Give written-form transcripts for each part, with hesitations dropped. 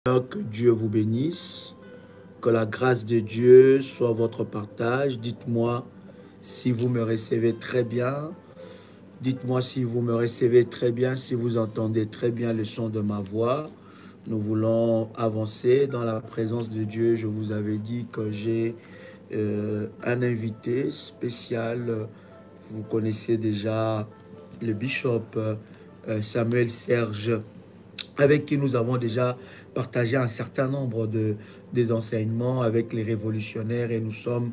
Que Dieu vous bénisse, que la grâce de Dieu soit votre partage. Dites-moi si vous me recevez très bien. Dites-moi si vous me recevez très bien, si vous entendez très bien le son de ma voix. Nous voulons avancer dans la présence de Dieu. Je vous avais dit que j'ai un invité spécial. Vous connaissez déjà le bishop Samuel Serge, avec qui nous avons déjà partagé un certain nombre des enseignements avec les révolutionnaires, et nous sommes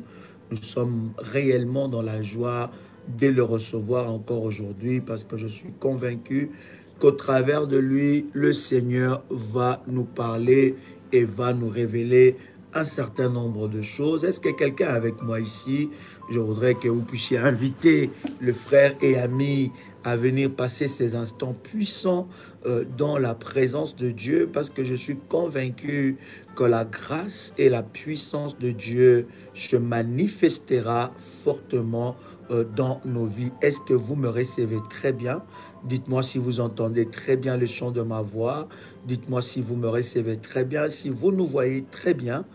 réellement dans la joie de le recevoir encore aujourd'hui, parce que je suis convaincu qu'au travers de lui, le Seigneur va nous parler et va nous révéler un certain nombre de choses. Est-ce que quelqu'un est avec moi ici? Je voudrais que vous puissiez inviter le frère et ami à venir passer ces instants puissants dans la présence de Dieu, parce que je suis convaincu que la grâce et la puissance de Dieu se manifestera fortement dans nos vies. Est-ce que vous me recevez très bien? Dites-moi si vous entendez très bien le son de ma voix. Dites-moi si vous me recevez très bien, si vous nous voyez très bien.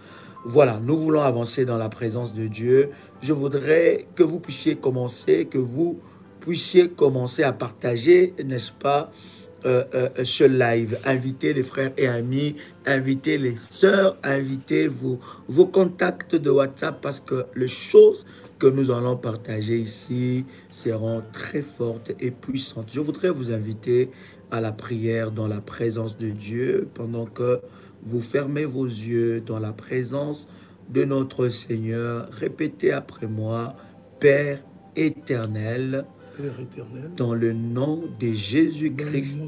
Voilà, nous voulons avancer dans la présence de Dieu. Je voudrais que vous puissiez commencer, à partager, n'est-ce pas, ce live. Invitez les frères et amis, invitez les sœurs, invitez vos contacts de WhatsApp, parce que les choses que nous allons partager ici seront très fortes et puissantes. Je voudrais vous inviter à la prière dans la présence de Dieu, pendant que vous fermez vos yeux dans la présence de notre Seigneur. Répétez après moi: Père éternel, dans le nom de Jésus-Christ,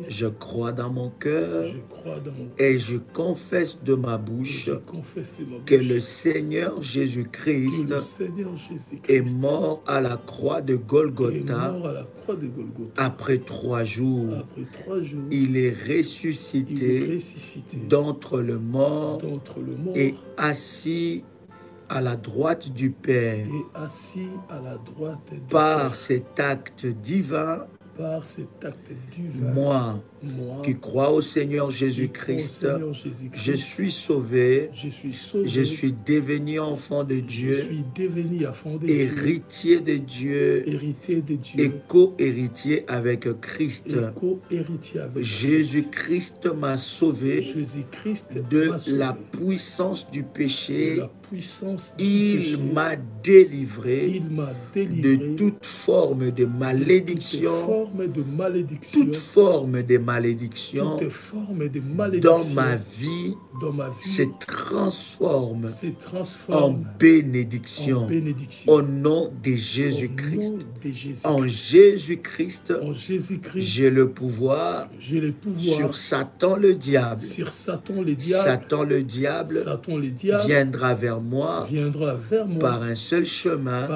je crois dans mon cœur et je confesse de ma bouche que le Seigneur Jésus-Christ est mort à la croix de Golgotha. Après 3 jours, il est ressuscité d'entre les morts et assis à la droite du Père. Par cet acte divin, moi qui crois au Seigneur Jésus-Christ, je suis sauvé, je suis devenu enfant de Dieu, héritier de Dieu et co-héritier avec Christ. Jésus-Christ m'a sauvé de la puissance du péché. Il m'a délivré de toute forme de malédiction, toute forme de malédiction dans ma vie se transforme en bénédiction au nom de Jésus-Christ. En Jésus-Christ, j'ai le pouvoir sur Satan le diable. Satan le diable viendra vers moi par un seul chemin,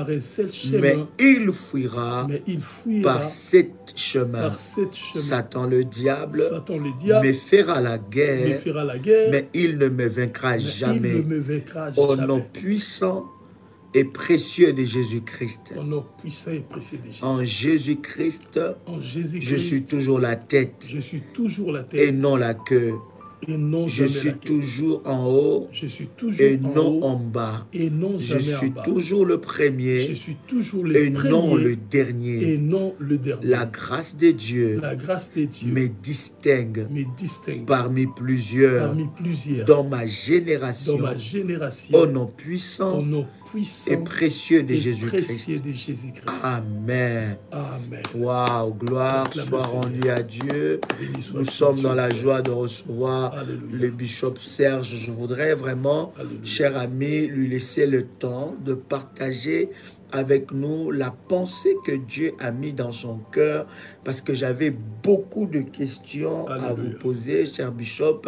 mais il fuira par 7 chemins. Satan le diable me fera la guerre, mais il ne me vaincra jamais. Au nom puissant et précieux de Jésus-Christ. En Jésus-Christ, je suis toujours la tête et non la queue. Je suis toujours en haut et non en bas. Je suis toujours le premier et non le dernier. La grâce de Dieu me distingue parmi plusieurs dans ma génération. Au nom puissant et précieux de Jésus-Christ. Amen. Waouh, gloire soit rendue à Dieu. Nous sommes dans la joie de recevoir le bishop Serge. Je voudrais vraiment, cher ami, lui laisser le temps de partager avec nous la pensée que Dieu a mis dans son cœur, parce que j'avais beaucoup de questions à vous poser, cher bishop,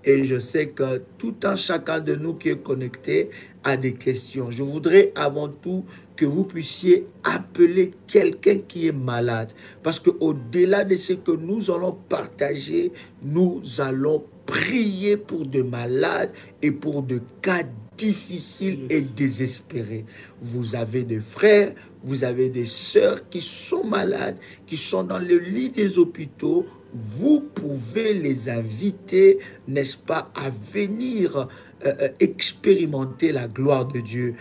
et je sais que tout un chacun de nous qui est connecté a des questions. Je voudrais avant tout que vous puissiez appeler quelqu'un qui est malade, parce que au-delà de ce que nous allons partager, nous allons prier pour de malades et pour de cas difficiles et désespérés. Vous avez des frères, vous avez des sœurs qui sont malades, qui sont dans le lit des hôpitaux. vous pouvez les inviter, n'est-ce pas, à venir expérimenter la gloire de Dieu.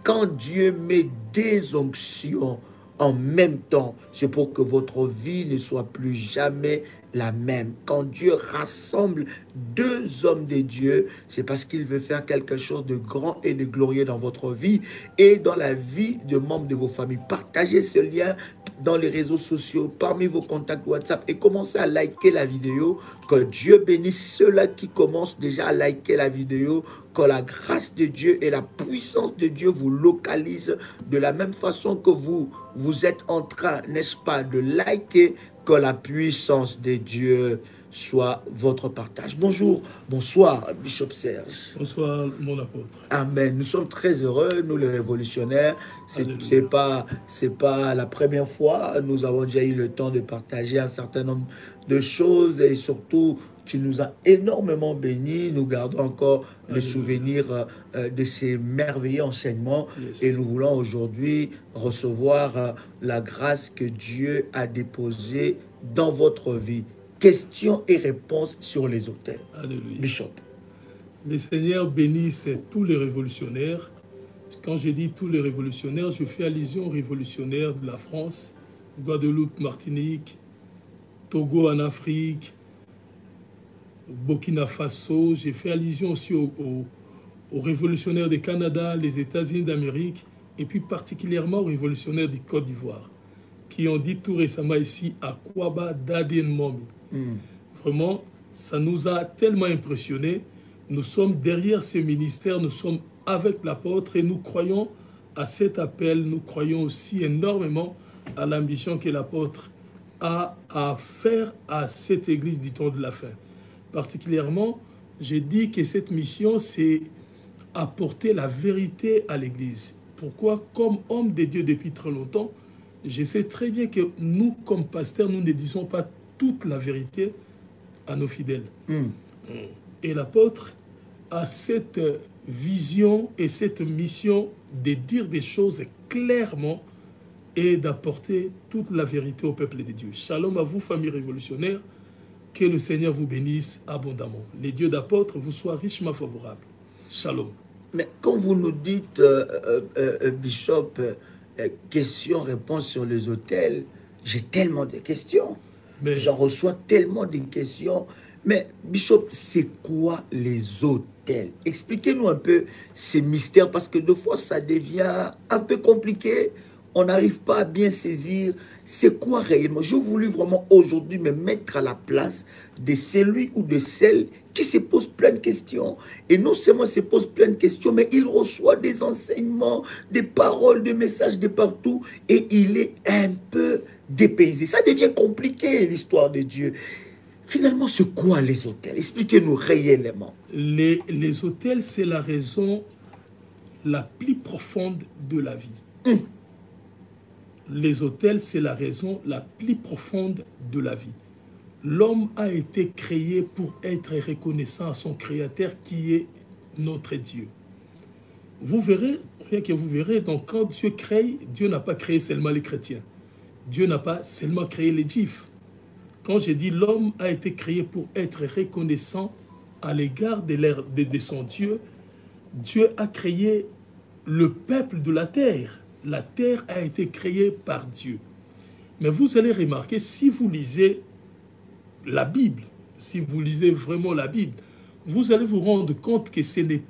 Quand Dieu met des onctions en même temps, c'est pour que votre vie ne soit plus jamais la même. Quand Dieu rassemble deux hommes de Dieu, c'est parce qu'il veut faire quelque chose de grand et de glorieux dans votre vie et dans la vie de membres de vos familles. Partagez ce lien dans les réseaux sociaux, parmi vos contacts WhatsApp et commencez à liker la vidéo. Que Dieu bénisse ceux-là qui commencent déjà à liker la vidéo. Que la grâce de Dieu et la puissance de Dieu vous localisent de la même façon que vous êtes en train, n'est-ce pas, de liker. Que la puissance de Dieu soit votre partage. Bonjour, bonsoir, Bishop Serge. Bonsoir, mon apôtre. Amen. Nous sommes très heureux, nous les révolutionnaires. C'est pas la première fois. Nous avons déjà eu le temps de partager un certain nombre de choses et surtout, tu nous as énormément bénis. Nous gardons encore le souvenir de ces merveilleux enseignements. Yes. Et nous voulons aujourd'hui recevoir la grâce que Dieu a déposée dans votre vie. Questions et réponses sur les autels. Alléluia. Bishop. Le Seigneur bénisse tous les révolutionnaires. Quand je dis tous les révolutionnaires, je fais allusion aux révolutionnaires de la France, Guadeloupe, Martinique, Togo en Afrique, Burkina Faso. J'ai fait allusion aussi aux révolutionnaires du Canada, les États-Unis d'Amérique, et puis particulièrement aux révolutionnaires du Côte d'Ivoire, qui ont dit tout récemment ici à Kwaba Dadin Momi. Vraiment, ça nous a tellement impressionnés. Nous sommes derrière ces ministères, nous sommes avec l'apôtre et nous croyons à cet appel. Nous croyons aussi énormément à l'ambition que l'apôtre a à faire à cette église du temps de la fin. Particulièrement, j'ai dit que cette mission, c'est apporter la vérité à l'église. Pourquoi? Comme homme de Dieu depuis très longtemps, je sais très bien que nous, comme pasteurs, nous ne disons pas toute la vérité à nos fidèles. Et l'apôtre a cette vision et cette mission de dire des choses clairement et d'apporter toute la vérité au peuple de Dieu. Shalom à vous, famille révolutionnaire. Que le Seigneur vous bénisse abondamment. Les dieux d'apôtres vous soient richement favorables. Shalom. Mais quand vous nous dites, Bishop, questions-réponses sur les autels, j'ai tellement de questions. J'en reçois tellement de questions. Mais Bishop, c'est quoi les autels? Expliquez-nous un peu ces mystères, parce que deux fois, ça devient un peu compliqué. On n'arrive pas à bien saisir c'est quoi réellement. Je voulais vraiment aujourd'hui me mettre à la place de celui ou de celle qui se pose plein de questions. Et non seulement se pose plein de questions, mais il reçoit des enseignements, des paroles, des messages de partout. Et il est un peu dépaysé. Ça devient compliqué, l'histoire de Dieu. Finalement, c'est quoi les autels? Expliquez-nous réellement. Les autels, c'est la raison la plus profonde de la vie. Les autels, c'est la raison la plus profonde de la vie. L'homme a été créé pour être reconnaissant à son Créateur qui est notre Dieu. Vous verrez, rien que vous verrez, donc quand Dieu crée, Dieu n'a pas créé seulement les chrétiens. Dieu n'a pas seulement créé les juifs. Quand je dis l'homme a été créé pour être reconnaissant à l'égard de son Dieu, Dieu a créé le peuple de la terre. La terre a été créée par Dieu. Mais vous allez remarquer, si vous lisez la Bible, si vous lisez vraiment la Bible, vous allez vous rendre compte que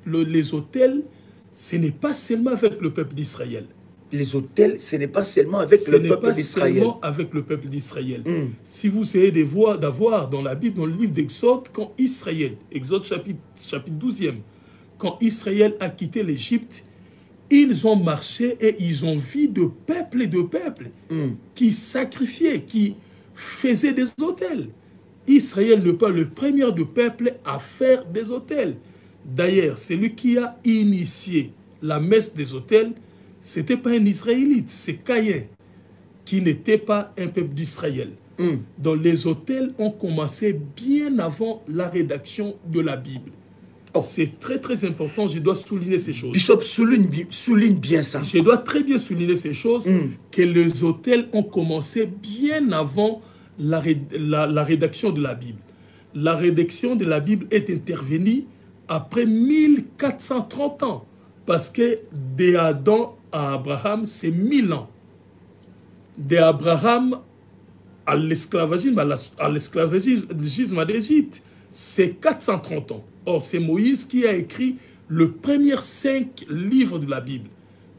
les autels, ce n'est pas seulement avec le peuple d'Israël. Les autels, ce n'est pas seulement avec le peuple d'Israël. Seulement avec le peuple d'Israël. Si vous essayez d'avoir dans la Bible, dans le livre d'Exode, quand Israël, Exode chapitre 12e, quand Israël a quitté l'Égypte, ils ont marché et ils ont vu de peuples et de peuples qui sacrifiaient, qui faisaient des autels. Israël n'est pas le premier de peuple à faire des autels. D'ailleurs, celui qui a initié la messe des autels, ce n'était pas un Israélite, c'est Caïn, qui n'était pas un peuple d'Israël. Donc les autels ont commencé bien avant la rédaction de la Bible. C'est très très important, je dois souligner ces choses. Bishop, souligne bien ça. Je dois très bien souligner ces choses, que les autels ont commencé bien avant la rédaction de la Bible. La rédaction de la Bible est intervenue après 1430 ans, parce que d'Adam à Abraham, c'est 1000 ans. D'Abraham à l'esclavagisme d'Égypte, c'est 430 ans. Or, c'est Moïse qui a écrit le premier 5 livres de la Bible,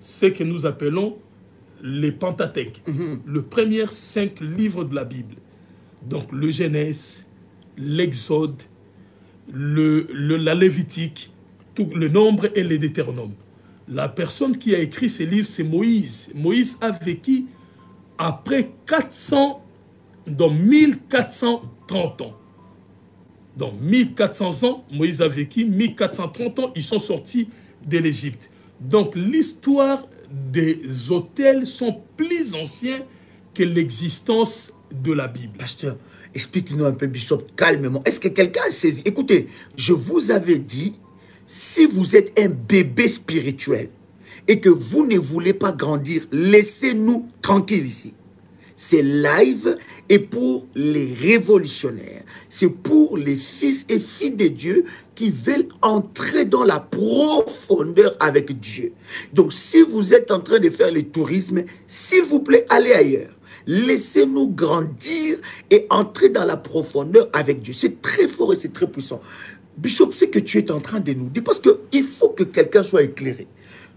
ce que nous appelons les Pentateuques, le premier 5 livres de la Bible. Donc, le Genèse, l'Exode, la Lévitique, tout le Nombre et le Deutéronome. La personne qui a écrit ces livres, c'est Moïse. Moïse a vécu après 1430 ans. Donc 1400 ans, Moïse a vécu, 1430 ans, ils sont sortis de l'Égypte. Donc l'histoire des autels sont plus anciens que l'existence de la Bible. Pasteur, explique-nous un peu, Bishop, calmement. Est-ce que quelqu'un a saisi? Écoutez, je vous avais dit, si vous êtes un bébé spirituel et que vous ne voulez pas grandir, laissez-nous tranquilles ici. C'est live et pour les révolutionnaires. C'est pour les fils et filles de Dieu qui veulent entrer dans la profondeur avec Dieu. Donc, si vous êtes en train de faire le tourisme, s'il vous plaît, allez ailleurs. Laissez-nous grandir et entrer dans la profondeur avec Dieu. C'est très fort et c'est très puissant. Bishop, c'est que tu es en train de nous dire, parce qu'il faut que quelqu'un soit éclairé.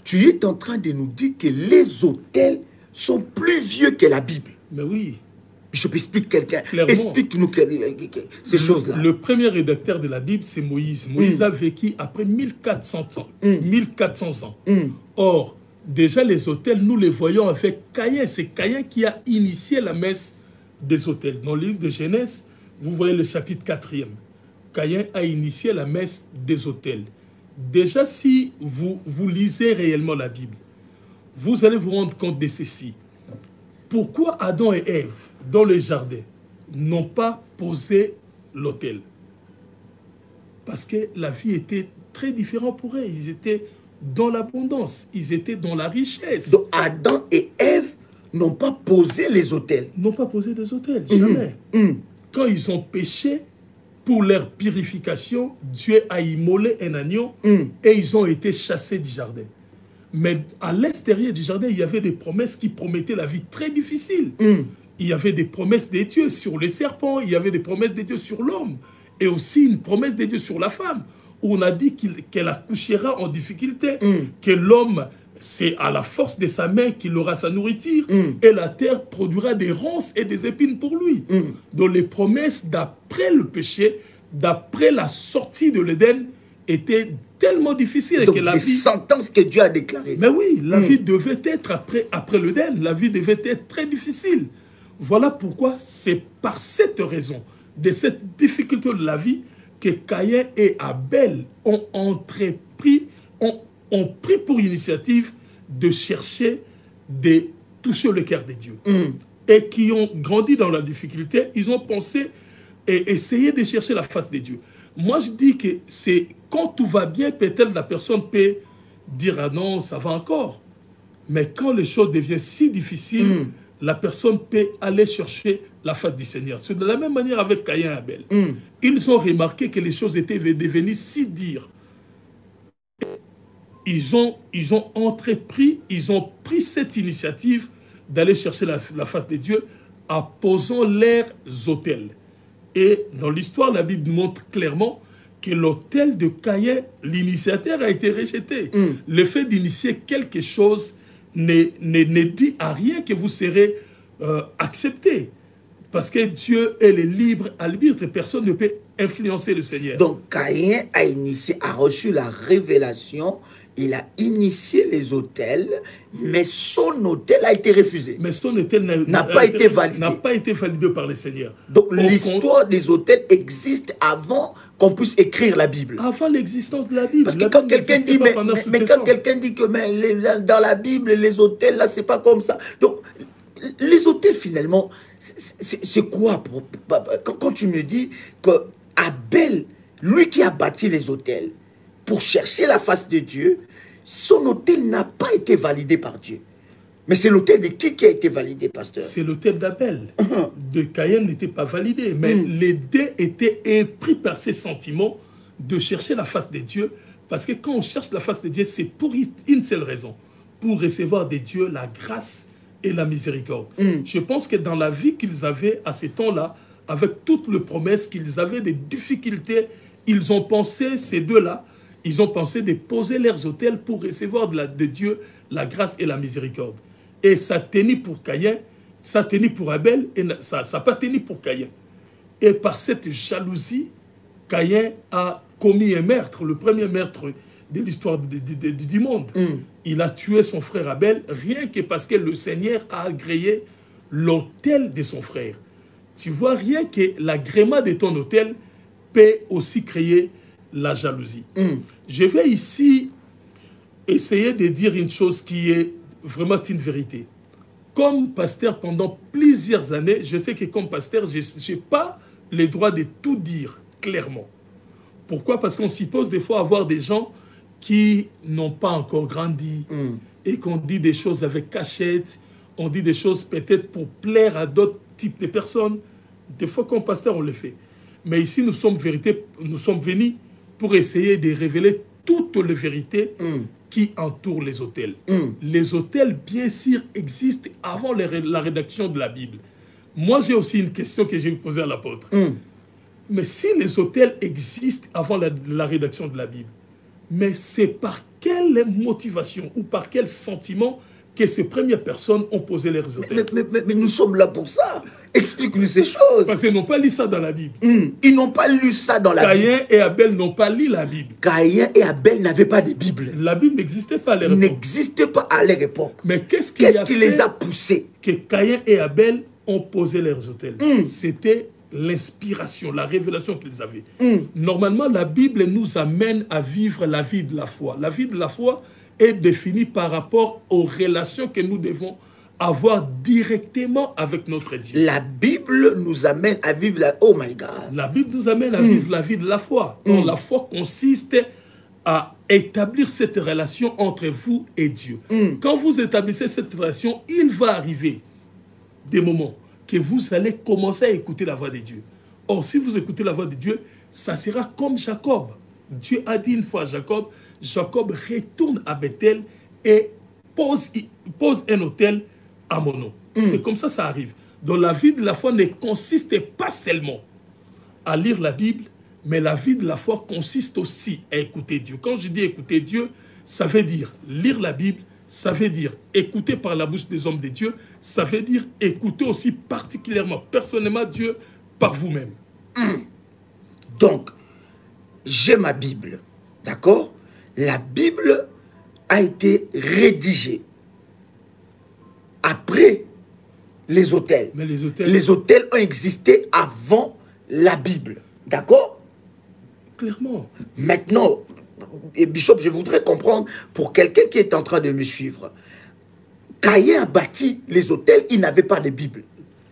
Tu es en train de nous dire que les autels sont plus vieux que la Bible. Mais oui. Bishop, explique quelqu'un. Explique-nous ces choses-là. Le premier rédacteur de la Bible, c'est Moïse. Moïse a vécu après 1400 ans. 1400 ans. Or, déjà les autels, nous les voyons avec Caïn. C'est Caïn qui a initié la messe des autels. Dans le livre de Genèse, vous voyez le chapitre 4e. Caïn a initié la messe des autels. Déjà, si vous lisez réellement la Bible, vous allez vous rendre compte de ceci. Pourquoi Adam et Ève, dans le jardin, n'ont pas posé l'autel? Parce que la vie était très différente pour eux. Ils étaient dans l'abondance, ils étaient dans la richesse. Donc Adam et Ève n'ont pas posé les autels. N'ont pas posé des autels, jamais. Quand ils ont péché, pour leur purification, Dieu a immolé un agneau et ils ont été chassés du jardin. Mais à l'extérieur du jardin, il y avait des promesses qui promettaient la vie très difficile. Il y avait des promesses de Dieu sur les serpents, il y avait des promesses de Dieu sur l'homme, et aussi une promesse de Dieu sur la femme, où on a dit qu'elle accouchera en difficulté, que l'homme, c'est à la force de sa main qu'il aura sa nourriture, et la terre produira des ronces et des épines pour lui. Donc les promesses d'après le péché, d'après la sortie de l'Éden, étaient tellement difficiles. Donc que la des vie... sentences que Dieu a déclarées. Mais oui, la vie devait être après l'Éden, la vie devait être très difficile. Voilà pourquoi c'est par cette raison, de cette difficulté de la vie, que Caïn et Abel ont entrepris, ont pris pour initiative de chercher, de toucher le cœur de Dieu. Et qui ont grandi dans la difficulté, ils ont pensé et essayé de chercher la face de Dieu. Moi, je dis que c'est quand tout va bien, peut-être la personne peut dire « Ah non, ça va encore ». Mais quand les choses deviennent si difficiles, la personne peut aller chercher la face du Seigneur. C'est de la même manière avec Caïn et Abel. Ils ont remarqué que les choses étaient devenues si dures. Ils ont entrepris, ils ont pris cette initiative d'aller chercher la face de Dieu en posant leurs autels. Et dans l'histoire, la Bible nous montre clairement que l'autel de Caïn, l'initiateur, a été rejeté. Le fait d'initier quelque chose ne dit à rien que vous serez accepté. Parce que Dieu est le libre arbitre, personne ne peut influencer le Seigneur. Donc Caïn a reçu la révélation, il a initié les autels, mais son autel a été refusé. Mais son autel n'a pas été validé. N'a pas été validé par le Seigneur. Donc l'histoire des autels existe avant qu'on puisse écrire la Bible. Avant l'existence de la Bible. Parce que quand quelqu'un dit, mais quand quelqu'un dit que dans la Bible, les autels, là, c'est pas comme ça. Donc, les autels, finalement, c'est quoi? Quand tu me dis que Abel, lui qui a bâti les autels, pour chercher la face de Dieu, son autel n'a pas été validé par Dieu. Mais c'est l'autel de qui a été validé, pasteur? C'est l'autel d'Abel. De Caïn n'était pas validé. Mais les deux étaient épris par ces sentiments de chercher la face de Dieu. Parce que quand on cherche la face de Dieu, c'est pour une seule raison. Pour recevoir de Dieu la grâce et la miséricorde. Je pense que dans la vie qu'ils avaient à ce temps-là, avec toutes les promesses qu'ils avaient, des difficultés, ils ont pensé, ces deux-là, ils ont pensé de poser leurs autels pour recevoir de Dieu la grâce et la miséricorde. Et ça tenait pour Caïn, ça tenait pour Abel, et ça n'a pas tenu pour Caïn. Et par cette jalousie, Caïn a commis un meurtre, le premier meurtre de l'histoire du monde. Il a tué son frère Abel, rien que parce que le Seigneur a agréé l'autel de son frère. Tu vois, rien que l'agrément de ton autel peut aussi créer la jalousie. Je vais ici essayer de dire une chose qui est vraiment une vérité. Comme pasteur pendant plusieurs années, je sais que comme pasteur, je n'ai pas le droit de tout dire clairement. Pourquoi? Parce qu'on suppose des fois avoir des gens qui n'ont pas encore grandi et qu'on dit des choses avec cachette, on dit des choses peut-être pour plaire à d'autres types de personnes. Des fois, comme pasteur, on le fait. Mais ici, nous sommes venus pour essayer de révéler toutes les vérités qui entourent les autels. Les autels, bien sûr, existent avant la rédaction de la Bible. Moi, j'ai aussi une question que je vais poser à l'apôtre. Mais si les autels existent avant la rédaction de la Bible, mais c'est par quelle motivation ou par quel sentiment que ces premières personnes ont posé leurs autels? Mais nous sommes là pour ça. Explique-nous ces choses. Parce qu'ils n'ont pas lu ça dans la Bible. Ils n'ont pas lu ça dans la Bible. Caïn et Abel n'ont pas lu la Bible. Caïn et Abel n'avaient pas de Bible. La Bible n'existait pas à leur époque. N'existait pas à leur époque. Mais qu'est-ce qui les a poussés? Que Caïn et Abel ont posé leurs autels. C'était l'inspiration, la révélation qu'ils avaient. Normalement, la Bible nous amène à vivre la vie de la foi. La vie de la foi est définie par rapport aux relations que nous devons avoir directement avec notre Dieu. La Bible nous amène à vivre la... Oh my God. La Bible nous amène à vivre la vie de la foi. Donc, la foi consiste à établir cette relation entre vous et Dieu. Quand vous établissez cette relation, il va arriver des moments que vous allez commencer à écouter la voix de Dieu. Or, si vous écoutez la voix de Dieu, ça sera comme Jacob. Dieu a dit une fois à Jacob, Jacob retourne à Bethel et pose un autel à mon nom. C'est comme ça ça arrive. Donc la vie de la foi ne consiste pas seulement à lire la Bible, mais la vie de la foi consiste aussi à écouter Dieu. Quand je dis écouter Dieu, ça veut dire lire la Bible, ça veut dire écouter par la bouche des hommes de Dieu, ça veut dire écouter aussi particulièrement, personnellement Dieu par vous-même. Donc, j'ai ma Bible, d'accord? La Bible a été rédigée après les autels. Mais les autels ont existé avant la Bible, d'accord? Clairement. Maintenant, et Bishop, je voudrais comprendre, pour quelqu'un qui est en train de me suivre, Caïn a bâti les autels, il n'avait pas de Bible.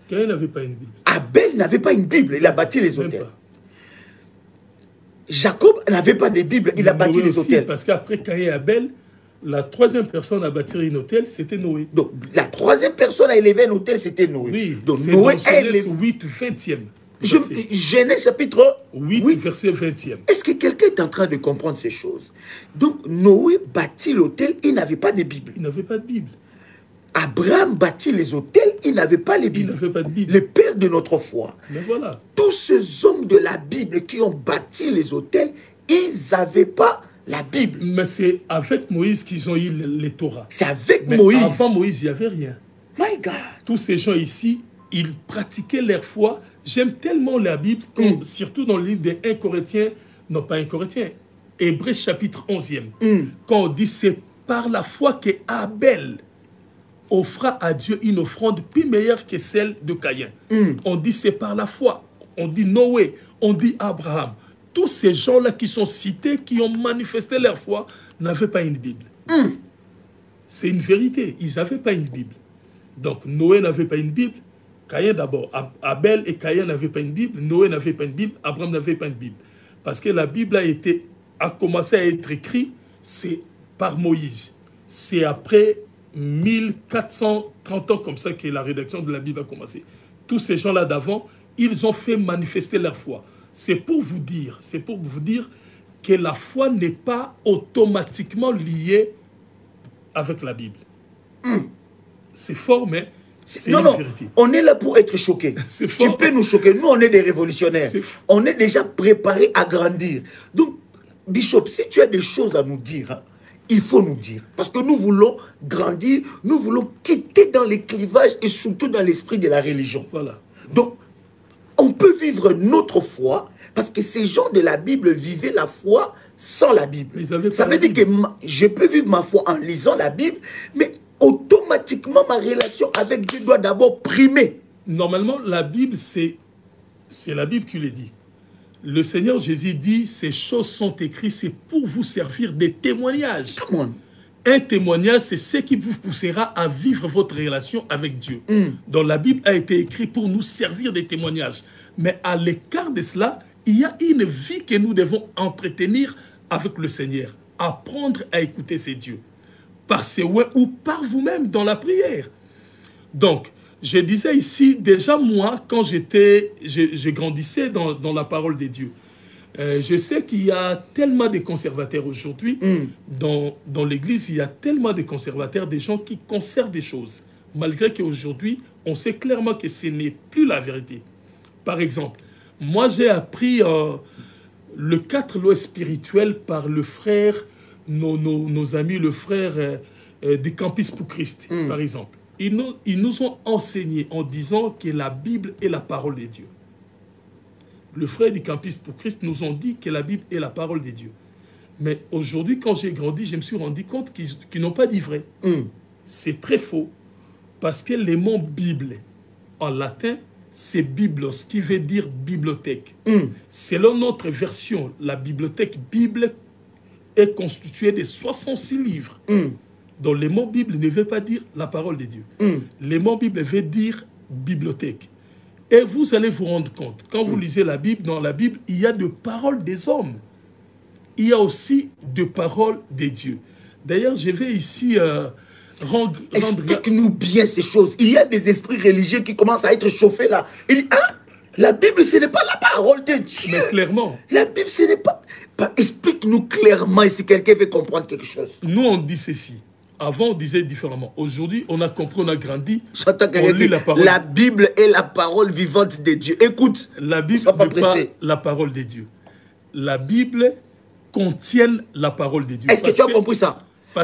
Caïn n'avait pas une Bible. Abel n'avait pas une Bible, il a bâti les autels. Jacob n'avait pas de Bible, il a bâti les autels. Parce qu'après Caïn et Abel, la troisième personne à bâtir un hôtel, c'était Noé. Donc, la troisième personne à élever un hôtel, c'était Noé. Oui, donc c'est Noé dans Genèse 8, 20e. Genèse chapitre 8, verset 20e. Est-ce que quelqu'un est en train de comprendre ces choses? Donc, Noé bâtit l'hôtel, il n'avait pas de Bible. Il n'avait pas de Bible. Abraham bâtit les hôtels, il n'avait pas les Bibles. Il n'avait pas de Bible. Le père de notre foi. Mais voilà. Tous ces hommes de la Bible qui ont bâti les hôtels, ils n'avaient pas la Bible. Mais c'est avec Moïse qu'ils ont eu les Torah. C'est avec Mais Moïse. Avant Moïse, il n'y avait rien. My God. Tous ces gens ici, ils pratiquaient leur foi. J'aime tellement la Bible, surtout dans le livre des 1 Corinthiens, non pas 1 Corinthiens, Hébreux chapitre 11e. Quand on dit c'est par la foi que Abel offra à Dieu une offrande plus meilleure que celle de Caïn. On dit c'est par la foi. On dit Noé, on dit Abraham. Tous ces gens-là qui sont cités, qui ont manifesté leur foi, n'avaient pas une Bible. C'est une vérité. Ils n'avaient pas une Bible. Donc Noé n'avait pas une Bible. Caïn d'abord. Abel et Caïn n'avaient pas une Bible. Noé n'avait pas une Bible. Abraham n'avait pas une Bible. Parce que la Bible a commencé à être écrite, c'est par Moïse. C'est après 1430 ans comme ça que la rédaction de la Bible a commencé. Tous ces gens-là d'avant, ils ont fait manifester leur foi. C'est pour vous dire que la foi n'est pas automatiquement liée avec la Bible. C'est fort, mais c'est une vérité. On est là pour être choqués. Tu peux nous choquer. Nous, on est des révolutionnaires. On est déjà préparés à grandir. Donc, Bishop, si tu as des choses à nous dire, hein, il faut nous dire. Parce que nous voulons grandir, nous voulons quitter dans les clivages et surtout dans l'esprit de la religion. Voilà. Donc, on peut vivre notre foi parce que ces gens de la Bible vivaient la foi sans la Bible. Ça veut dire que je peux vivre ma foi en lisant la Bible, mais automatiquement ma relation avec Dieu doit d'abord primer. Normalement, la Bible, c'est la Bible qui le dit. Le Seigneur Jésus dit, ces choses sont écrites, c'est pour vous servir des témoignages. Come on. Un témoignage, c'est ce qui vous poussera à vivre votre relation avec Dieu. Donc la Bible a été écrite pour nous servir des témoignages. Mais à l'écart de cela, il y a une vie que nous devons entretenir avec le Seigneur. Apprendre à écouter ses dieux. Par ses ouais ou par vous-même dans la prière. Donc, je disais ici, déjà moi, quand je grandissais dans la parole de Dieu, je sais qu'il y a tellement de conservateurs aujourd'hui, dans l'Église, il y a tellement de conservateurs, des gens qui conservent des choses, malgré qu'aujourd'hui, on sait clairement que ce n'est plus la vérité. Par exemple, moi j'ai appris le 4 lois spirituelles par le frère, nos amis, le frère du Campus pour Christ, par exemple. Ils nous ont enseigné en disant que la Bible est la parole de Dieu. Le frère du Campus pour Christ nous ont dit que la Bible est la parole de Dieu. Mais aujourd'hui, quand j'ai grandi, je me suis rendu compte qu'ils n'ont pas dit vrai. C'est très faux. Parce que le mot Bible, en latin, c'est biblos, qui veut dire bibliothèque. Selon notre version, la bibliothèque Bible est constituée de 66 livres. Donc le mot Bible ne veut pas dire la parole de Dieu. Le mot Bible veut dire bibliothèque. Et vous allez vous rendre compte, quand vous lisez la Bible, dans la Bible, il y a des paroles des hommes. Il y a aussi des paroles des dieux. D'ailleurs, je vais ici explique-nous bien ces choses. Il y a des esprits religieux qui commencent à être chauffés là. La Bible, ce n'est pas la parole de Dieu. Mais clairement. La Bible, ce n'est pas... Explique-nous clairement si quelqu'un veut comprendre quelque chose. Nous, on dit ceci. Avant, on disait différemment. Aujourd'hui, on a compris, on a grandi. J'entends quelqu'un dire, la Bible est la parole vivante de Dieu. Écoute, la Bible n'est pas la parole de Dieu. La Bible contient la parole de Dieu. Est-ce que tu as compris ça?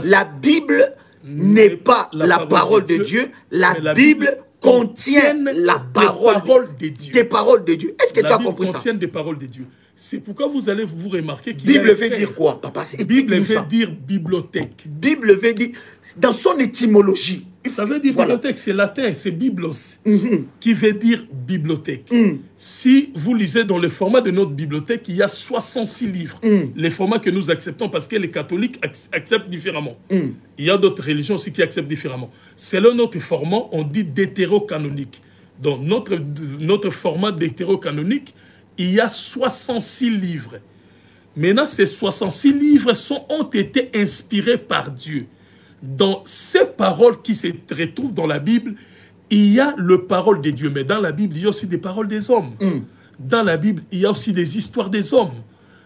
La Bible n'est pas la parole de Dieu. La Bible contient la parole de Dieu. Des paroles de Dieu. Est-ce que tu as compris ça? La Bible contient des paroles de Dieu. C'est pourquoi vous allez vous remarquer qu'il Bible veut dire quoi, papa? Bible veut dire bibliothèque. Bible veut dire, dans son étymologie. Ça veut dire bibliothèque, c'est latin, c'est biblos, qui veut dire bibliothèque. Si vous lisez dans le format de notre bibliothèque, il y a 66 livres. Les formats que nous acceptons parce que les catholiques acceptent différemment. Il y a d'autres religions aussi qui acceptent différemment. Selon notre format, on dit d'hétérocanonique. Donc notre format d'hétérocanonique, il y a 66 livres. Maintenant, ces 66 livres ont été inspirés par Dieu. Dans ces paroles qui se retrouvent dans la Bible, il y a le parole de Dieu. Mais dans la Bible, il y a aussi des paroles des hommes. Dans la Bible, il y a aussi des histoires des hommes.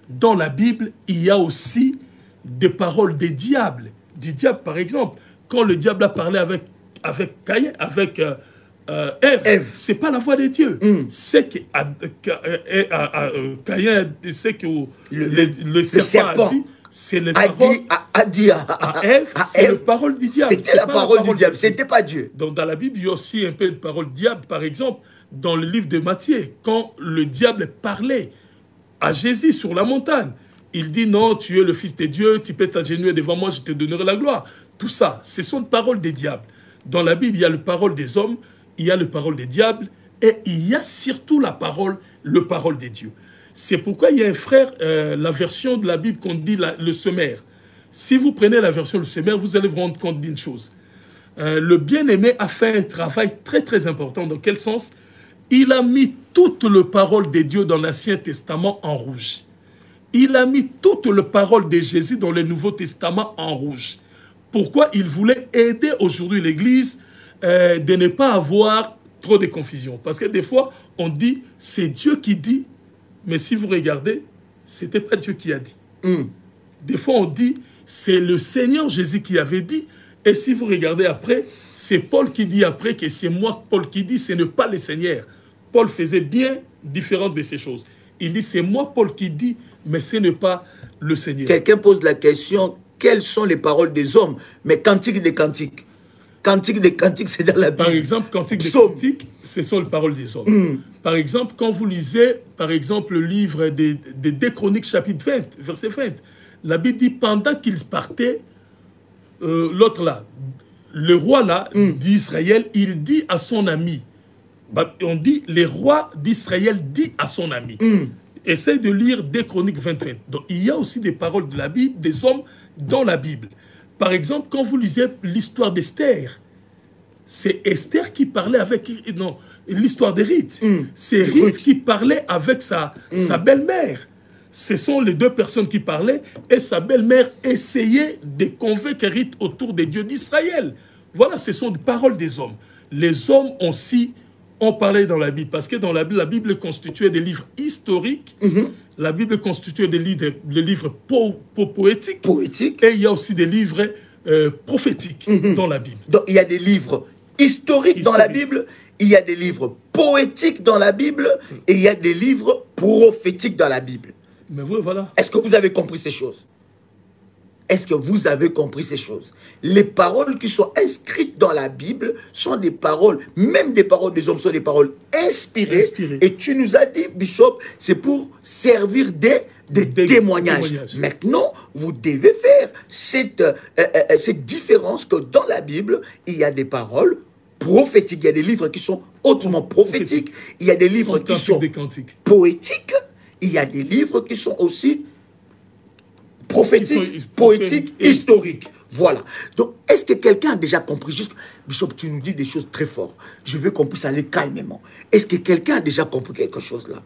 Dans la Bible, il y a aussi des paroles des diables. Du diable, par exemple. Quand le diable a parlé avec Caïn, avec Ève, c'est pas la voix de Dieu. C'est que Caïn, c'est que le serpent a dit, c'est le parole a dit à Ève, c'est la parole du diable. C'était la parole du diable, c'était pas Dieu. Donc dans la Bible, il y a aussi un peu de parole du diable. Par exemple, dans le livre de Matthieu, quand le diable parlait à Jésus sur la montagne, il dit non, tu es le Fils de Dieu, tu peux t'agenouiller devant moi, je te donnerai la gloire. Tout ça, ce sont des paroles des diables. Dans la Bible, il y a la parole des hommes, il y a la parole des diables, et il y a surtout la parole des dieux. C'est pourquoi il y a un frère, la version de la Bible qu'on dit le sommaire. Si vous prenez la version du sommaire, vous allez vous rendre compte d'une chose. Le bien-aimé a fait un travail très très important. Dans quel sens? Il a mis toute la parole de Dieu dans l'Ancien Testament en rouge. Il a mis toute la parole de Jésus dans le Nouveau Testament en rouge. pourquoi il voulait aider aujourd'hui l'Église de ne pas avoir trop de confusion. Parce que des fois, on dit, c'est Dieu qui dit, mais si vous regardez, ce n'était pas Dieu qui a dit. Des fois, on dit, c'est le Seigneur Jésus qui avait dit, et si vous regardez après, c'est Paul qui dit après que c'est moi, Paul, qui dit, ce n'est pas le Seigneur. Paul faisait bien différentes de ces choses. Il dit, c'est moi, Paul, qui dit, mais ce n'est pas le Seigneur. Quelqu'un pose la question, quelles sont les paroles des hommes? Mais Cantique des Cantiques. Cantique des Cantiques, c'est dans la Bible. Par exemple, Cantique des Cantiques, ce sont les paroles des hommes. Par exemple, quand vous lisez, par exemple, le livre des 2 Chroniques, chapitre 20, verset 20, la Bible dit, pendant qu'ils partaient, l'autre là, le roi là d'Israël, il dit à son ami, on dit, le roi d'Israël dit à son ami, essaye de lire 2 Chroniques 20. Donc, il y a aussi des paroles de la Bible, des hommes dans la Bible. Par exemple, quand vous lisez l'histoire d'Esther, c'est Esther qui parlait avec... Non, l'histoire de Ruth. C'est Ruth qui parlait avec sa belle-mère. Ce sont les 2 personnes qui parlaient et sa belle-mère essayait de convaincre Ruth autour des dieux d'Israël. Voilà, ce sont des paroles des hommes. Les hommes aussi ont parlé dans la Bible, parce que dans la Bible constituait des livres historiques, la Bible constituait des livres poétiques, et il y a aussi des livres prophétiques dans la Bible. Donc il y a des livres historiques dans la Bible, il y a des livres poétiques dans la Bible, et il y a des livres prophétiques dans la Bible. Mais voilà. Est-ce que vous avez compris ces choses? Est-ce que vous avez compris ces choses? Les paroles qui sont inscrites dans la Bible sont des paroles, même des paroles des hommes, sont des paroles inspirées. Et tu nous as dit, Bishop, c'est pour servir des témoignages. Maintenant, vous devez faire cette différence que dans la Bible, il y a des paroles prophétiques. Il y a des livres qui sont hautement prophétiques. Il y a des livres qui sont poétiques. Il y a des livres qui sont aussi prophétique, poétique, historique. Voilà. Donc, est-ce que quelqu'un a déjà compris? Juste, Bishop, tu nous dis des choses très fortes. Je veux qu'on puisse aller calmement. Est-ce que quelqu'un a déjà compris quelque chose là?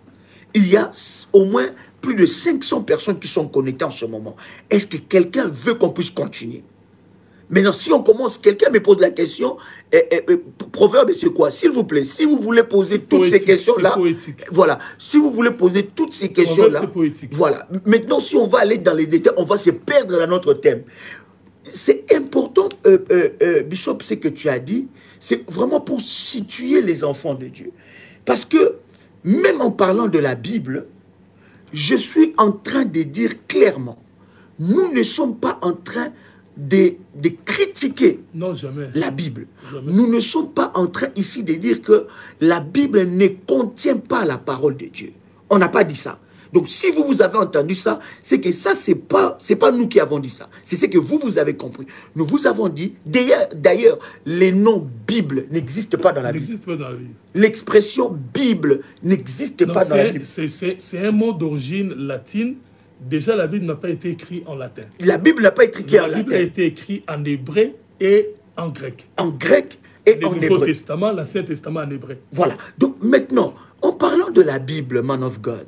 Il y a au moins plus de 500 personnes qui sont connectées en ce moment. Est-ce que quelqu'un veut qu'on puisse continuer? Maintenant, si on commence, quelqu'un me pose la question, proverbe, c'est quoi? S'il vous plaît, si vous voulez poser toutes ces questions-là, voilà, si vous voulez poser toutes ces questions-là, voilà. Maintenant, si on va aller dans les détails, on va se perdre dans notre thème. C'est important, Bishop, ce que tu as dit, c'est vraiment pour situer les enfants de Dieu. Parce que, même en parlant de la Bible, je suis en train de dire clairement, nous ne sommes pas en train de critiquer la Bible. Jamais. Nous ne sommes pas en train ici de dire que la Bible ne contient pas la parole de Dieu. On n'a pas dit ça. Donc si vous avez entendu ça, c'est que ça, c'est pas nous qui avons dit ça. C'est ce que vous avez compris. Nous vous avons dit, d'ailleurs, les noms Bible n'existent pas dans la Bible. L'expression Bible n'existe pas dans la Bible. C'est un mot d'origine latine. Déjà, la Bible n'a pas été écrite en latin. La Bible n'a pas été écrite en latin. La Bible a été écrite en hébreu et en grec. En grec et en hébreu. Le Nouveau Testament, l'Ancien Testament en hébreu. Voilà. Donc maintenant, en parlant de la Bible, Man of God,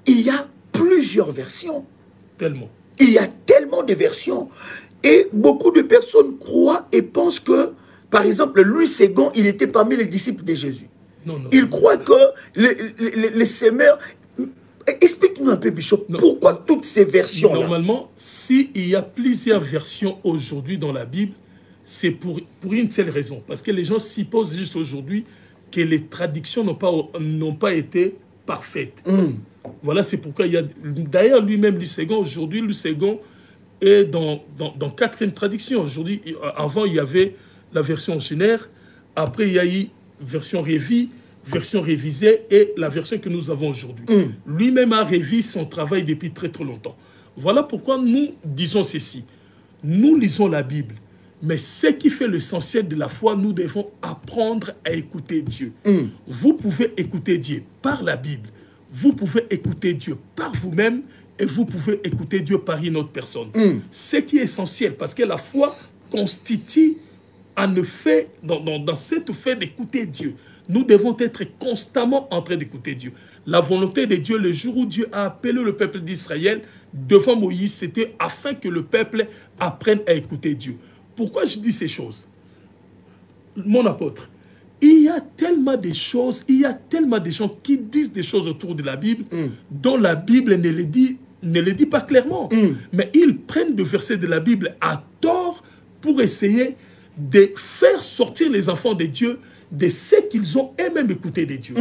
il y a plusieurs versions. Tellement. Il y a tellement de versions. Et beaucoup de personnes croient et pensent que, par exemple, Louis II, il était parmi les disciples de Jésus. Non. Il croit que les semeurs... Explique-nous un peu, Bishop, pourquoi toutes ces versions-là? Normalement, s'il y a plusieurs versions aujourd'hui dans la Bible, c'est pour une seule raison. Parce que les gens supposent juste aujourd'hui que les traductions n'ont pas été parfaites. Voilà, c'est pourquoi il y a... D'ailleurs, lui-même, Louis II, aujourd'hui, Louis II est dans 4e traduction. Aujourd'hui, avant, il y avait la version ordinaire. Après, il y a eu version révisée, version révisée et la version que nous avons aujourd'hui. Lui-même a révisé son travail depuis très très longtemps. Voilà pourquoi nous disons ceci. Nous lisons la Bible, mais ce qui fait l'essentiel de la foi, nous devons apprendre à écouter Dieu. Vous pouvez écouter Dieu par la Bible, vous pouvez écouter Dieu par vous-même et vous pouvez écouter Dieu par une autre personne. Ce qui est essentiel, parce que la foi constitue en effet, dans cette fait d'écouter Dieu. Nous devons être constamment en train d'écouter Dieu. La volonté de Dieu, le jour où Dieu a appelé le peuple d'Israël devant Moïse, c'était afin que le peuple apprenne à écouter Dieu. Pourquoi je dis ces choses? Mon apôtre, il y a tellement de choses, il y a tellement de gens qui disent des choses autour de la Bible dont la Bible ne les dit pas clairement. Mais ils prennent des versets de la Bible à tort pour essayer de faire sortir les enfants de Dieu de ce qu'ils ont eux-mêmes écouté de Dieu.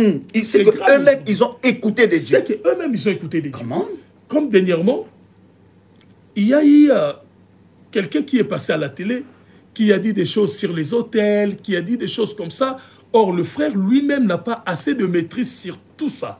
C'est qu'eux-mêmes, ils ont écouté de Dieu. C'est qu'eux-mêmes, ils ont écouté de Dieu. Comment? Comme dernièrement, il y a eu quelqu'un qui est passé à la télé, qui a dit des choses sur les hôtels, qui a dit des choses comme ça. Or, le frère lui-même n'a pas assez de maîtrise sur tout ça.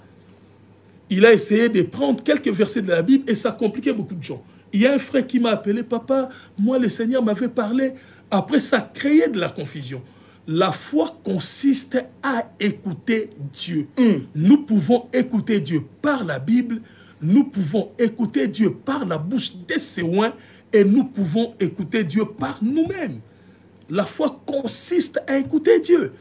Il a essayé de prendre quelques versets de la Bible et ça compliquait beaucoup de gens. Il y a un frère qui m'a appelé, papa, moi le Seigneur m'avait parlé. Après, ça créait de la confusion. La foi consiste à écouter Dieu. Nous pouvons écouter Dieu par la Bible, nous pouvons écouter Dieu par la bouche des séoins et nous pouvons écouter Dieu par nous-mêmes. La foi consiste à écouter Dieu.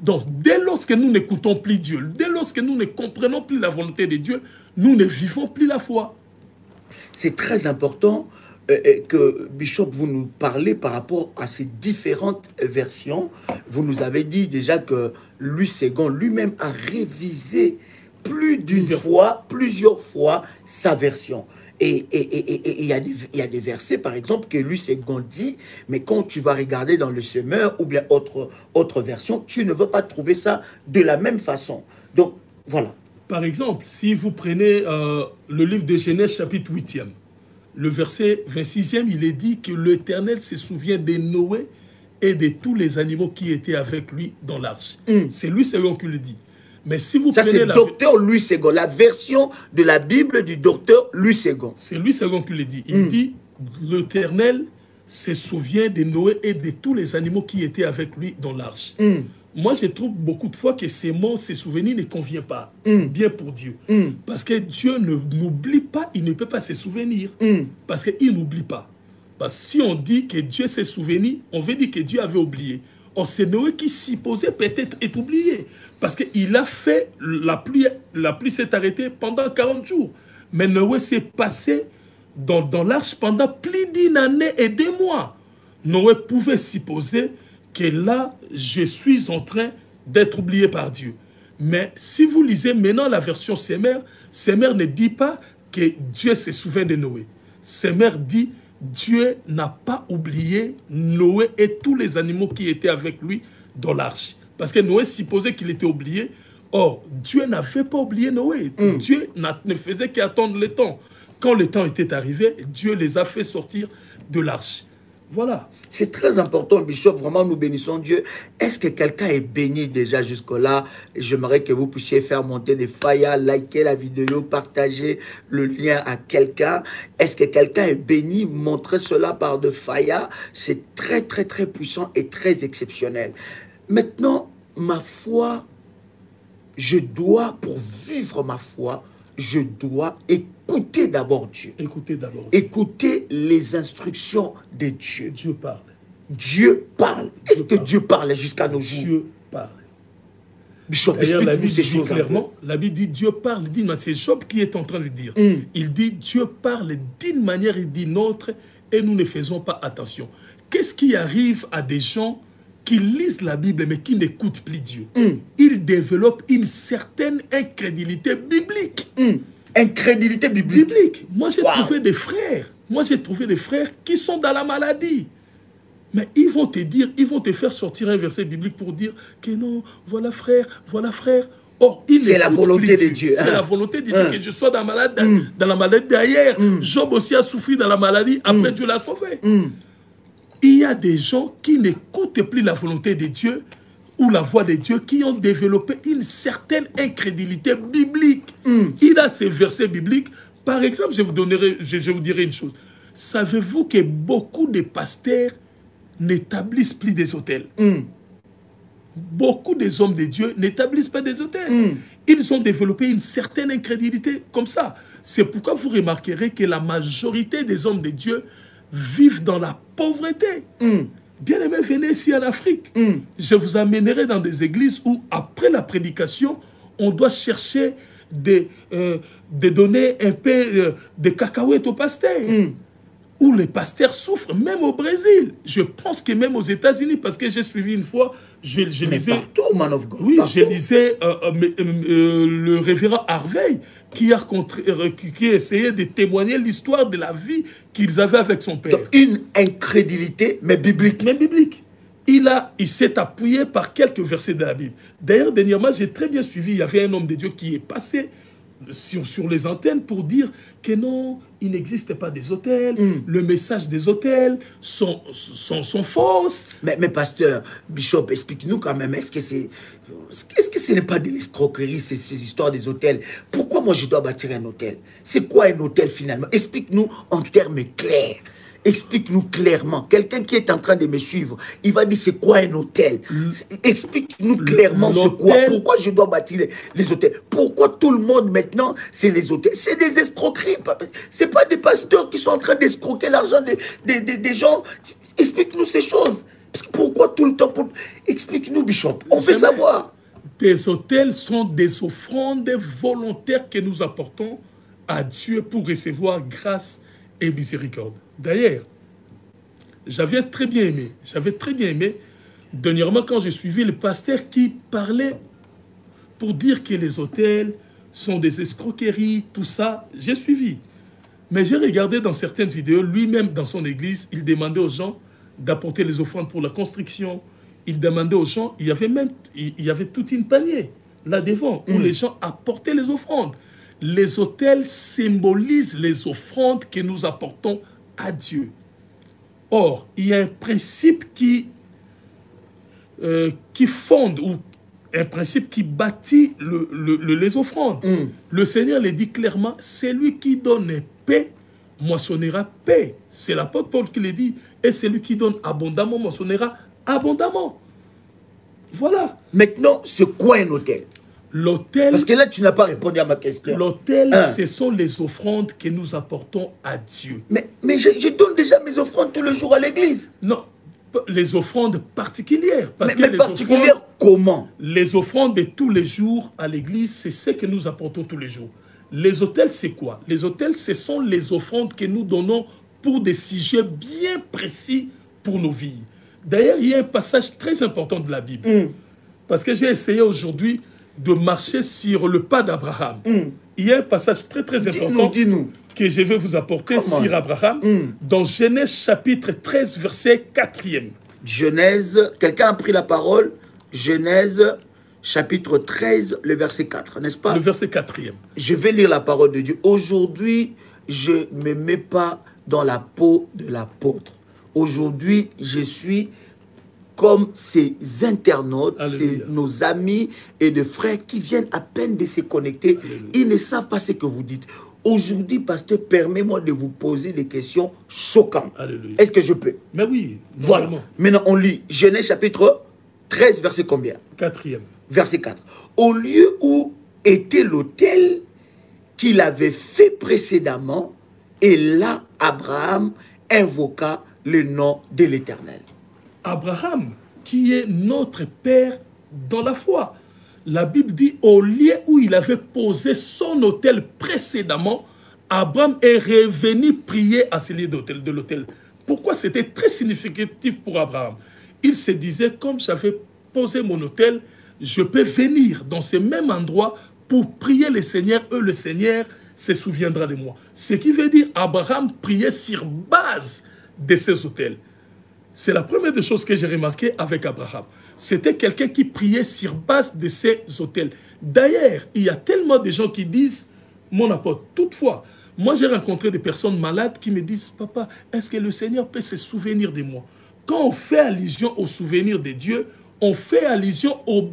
Donc, dès lors que nous n'écoutons plus Dieu, dès lors que nous ne comprenons plus la volonté de Dieu, nous ne vivons plus la foi. C'est très important que, Bishop, vous nous parlez par rapport à ces différentes versions. Vous nous avez dit déjà que Louis II lui-même a révisé plusieurs fois sa version. Et il y a des versets, par exemple, que Louis II dit, mais quand tu vas regarder dans le Semeur ou bien autre version, tu ne vas pas trouver ça de la même façon. Donc, voilà. Par exemple, si vous prenez le livre de Genèse, chapitre 8e, le verset 26e, il est dit que l'Éternel se souvient de Noé et de tous les animaux qui étaient avec lui dans l'arche. C'est Louis II qui le dit. Mais si vous prenez c'est docteur Louis II, la version de la Bible du docteur Louis II. C'est Louis II qui le dit. Il dit, l'Éternel se souvient de Noé et de tous les animaux qui étaient avec lui dans l'arche. Moi, je trouve beaucoup de fois que ces mots, ces souvenirs ne conviennent pas bien pour Dieu. Parce que Dieu n'oublie pas, il ne peut pas se souvenir. Parce qu'il n'oublie pas. Parce que si on dit que Dieu s'est souvenu, on veut dire que Dieu avait oublié. Or, c'est Noé qui supposait peut-être être oublié. Parce qu'il a fait, la pluie s'est arrêtée pendant 40 jours. Mais Noé s'est passé dans l'arche pendant plus d'une année et 2 mois. Noé pouvait supposer que là, je suis en train d'être oublié par Dieu. Mais si vous lisez maintenant la version Semeur, Semeur ne dit pas que Dieu se souvient de Noé. Semeur dit Dieu n'a pas oublié Noé et tous les animaux qui étaient avec lui dans l'arche. Parce que Noé supposait qu'il était oublié. Or, Dieu n'avait pas oublié Noé. Dieu ne faisait qu'attendre le temps. Quand le temps était arrivé, Dieu les a fait sortir de l'arche. Voilà. C'est très important, Bishop. Vraiment, nous bénissons Dieu. Est-ce que quelqu'un est béni déjà jusque-là? J'aimerais que vous puissiez faire monter des faillas, liker la vidéo, partager le lien à quelqu'un. Est-ce que quelqu'un est béni? Montrez cela par de faillas. C'est très, très, très puissant et très exceptionnel. Maintenant, ma foi, je dois, pour vivre ma foi, je dois écouter d'abord Dieu. Écouter d'abord. Écouter les instructions de Dieu. Dieu parle. Dieu parle. Est-ce que Dieu parle jusqu'à nos jours? Dieu parle. Bishop, d'ailleurs, la Bible dit clairement, la Bible dit Dieu parle, c'est Job qui est en train de dire. Il dit Dieu parle d'une manière et d'une autre et nous ne faisons pas attention. Qu'est-ce qui arrive à des gens qui lisent la Bible mais qui n'écoutent plus Dieu? Ils développent une certaine incrédulité biblique. Incrédulité biblique. Moi, j'ai trouvé des frères. Moi, j'ai trouvé des frères qui sont dans la maladie. Mais ils vont te dire, ils vont te faire sortir un verset biblique pour dire que non, voilà frère, voilà frère. Or, c'est la volonté de Dieu. C'est la volonté de Dieu que je sois dans la maladie d'ailleurs. Job aussi a souffert dans la maladie, après Dieu l'a sauvé. Il y a des gens qui n'écoutent plus la volonté de Dieu ou la voix de Dieu, qui ont développé une certaine incrédulité biblique. Il a ces versets bibliques. Par exemple, je vous dirai une chose. Savez-vous que beaucoup de pasteurs n'établissent plus des hôtels? Beaucoup des hommes de Dieu n'établissent pas des hôtels. Ils ont développé une certaine incrédulité comme ça. C'est pourquoi vous remarquerez que la majorité des hommes de Dieu vivent dans la pauvreté. Bien aimé, venez ici en Afrique. Je vous amènerai dans des églises où, après la prédication, on doit chercher de donner un peu de cacahuètes au pasteur. où les pasteurs souffrent, même au Brésil. Je pense que même aux États-Unis, parce que j'ai suivi une fois, je Mais lisais... partout, man of God. Oui, partout. je lisais le révérend Harvey qui a essayé de témoigner l'histoire de la vie qu'ils avaient avec son père. Donc, une incrédulité, mais biblique. Mais biblique. Il s'est appuyé par quelques versets de la Bible. D'ailleurs, dernièrement, j'ai très bien suivi, il y avait un homme de Dieu qui est passé sur les antennes pour dire que non, il n'existe pas des hôtels, le message des hôtels sont fausses. Mais pasteur, Bishop, explique-nous quand même, est-ce que ce n'est pas de l'escroquerie, ces histoires des hôtels? Pourquoi moi je dois bâtir un hôtel? C'est quoi un hôtel finalement? Explique-nous en termes clairs. Explique-nous clairement. Quelqu'un qui est en train de me suivre, il va dire c'est quoi un hôtel? Explique-nous clairement c'est quoi. Pourquoi je dois bâtir les hôtels? Pourquoi tout le monde maintenant, c'est les hôtels? C'est des escroqueries. C'est pas des pasteurs qui sont en train d'escroquer l'argent des gens. Explique-nous ces choses. Pourquoi tout le temps? Explique-nous, Bishop. On veut savoir. Des hôtels sont des offrandes volontaires que nous apportons à Dieu pour recevoir grâce et miséricorde. D'ailleurs, j'avais très bien aimé, dernièrement quand j'ai suivi le pasteur qui parlait pour dire que les hôtels sont des escroqueries, tout ça, j'ai suivi. Mais j'ai regardé dans certaines vidéos, lui-même dans son église, il demandait aux gens d'apporter les offrandes pour la construction. Il demandait aux gens, il y avait toute une panier là devant où les gens apportaient les offrandes. Les hôtels symbolisent les offrandes que nous apportons à Dieu. Or, il y a un principe qui fonde, ou un principe qui bâtit les offrandes. Le Seigneur le dit clairement, celui qui donne paix, moissonnera paix. C'est l'apôtre Paul qui le dit. Et celui qui donne abondamment, moissonnera abondamment. Voilà. Maintenant, c'est quoi un hôtel? L'autel... Parce que là, tu n'as pas répondu à ma question. L'autel, ce sont les offrandes que nous apportons à Dieu. Mais je donne déjà mes offrandes tous les jours à l'église. Non, les offrandes particulières. Parce mais particulières comment? Les offrandes de tous les jours à l'église, c'est ce que nous apportons tous les jours. Les autels, c'est quoi? Les autels, ce sont les offrandes que nous donnons pour des sujets bien précis pour nos vies. D'ailleurs, il y a un passage très important de la Bible. Parce que j'ai essayé aujourd'hui de marcher sur le pas d'Abraham. Il y a un passage très très important que je vais vous apporter sur Abraham dans Genèse chapitre 13, verset 4e. Genèse, quelqu'un a pris la parole, Genèse chapitre 13, le verset 4, n'est-ce pas? Le verset 4e. Je vais lire la parole de Dieu. Aujourd'hui, je ne me mets pas dans la peau de l'apôtre. Aujourd'hui, je suis comme ces internautes, c'est nos amis et de frères qui viennent à peine de se connecter. Alléluia. Ils ne savent pas ce que vous dites. Aujourd'hui, pasteur, permets-moi de vous poser des questions choquantes. Est-ce que je peux? Mais oui. Voilà. Vraiment. Maintenant, on lit Genèse chapitre 13, verset combien? 4e. Verset 4. Au lieu où était l'autel qu'il avait fait précédemment, et là, Abraham invoqua le nom de l'Éternel. Abraham, qui est notre père dans la foi. La Bible dit, au lieu où il avait posé son autel précédemment, Abraham est revenu prier à ce lieu de l'autel. Pourquoi? C'était très significatif pour Abraham. Il se disait, comme j'avais posé mon autel, je peux venir dans ce même endroit pour prier le Seigneur, et le Seigneur se souviendra de moi. Ce qui veut dire, Abraham priait sur base de ses autels. C'est la première des choses que j'ai remarqué avec Abraham. C'était quelqu'un qui priait sur base de ses autels. D'ailleurs, il y a tellement de gens qui disent, mon apôtre, toutefois, moi j'ai rencontré des personnes malades qui me disent, papa, est-ce que le Seigneur peut se souvenir de moi? Quand on fait allusion au souvenir de Dieu, on fait allusion aux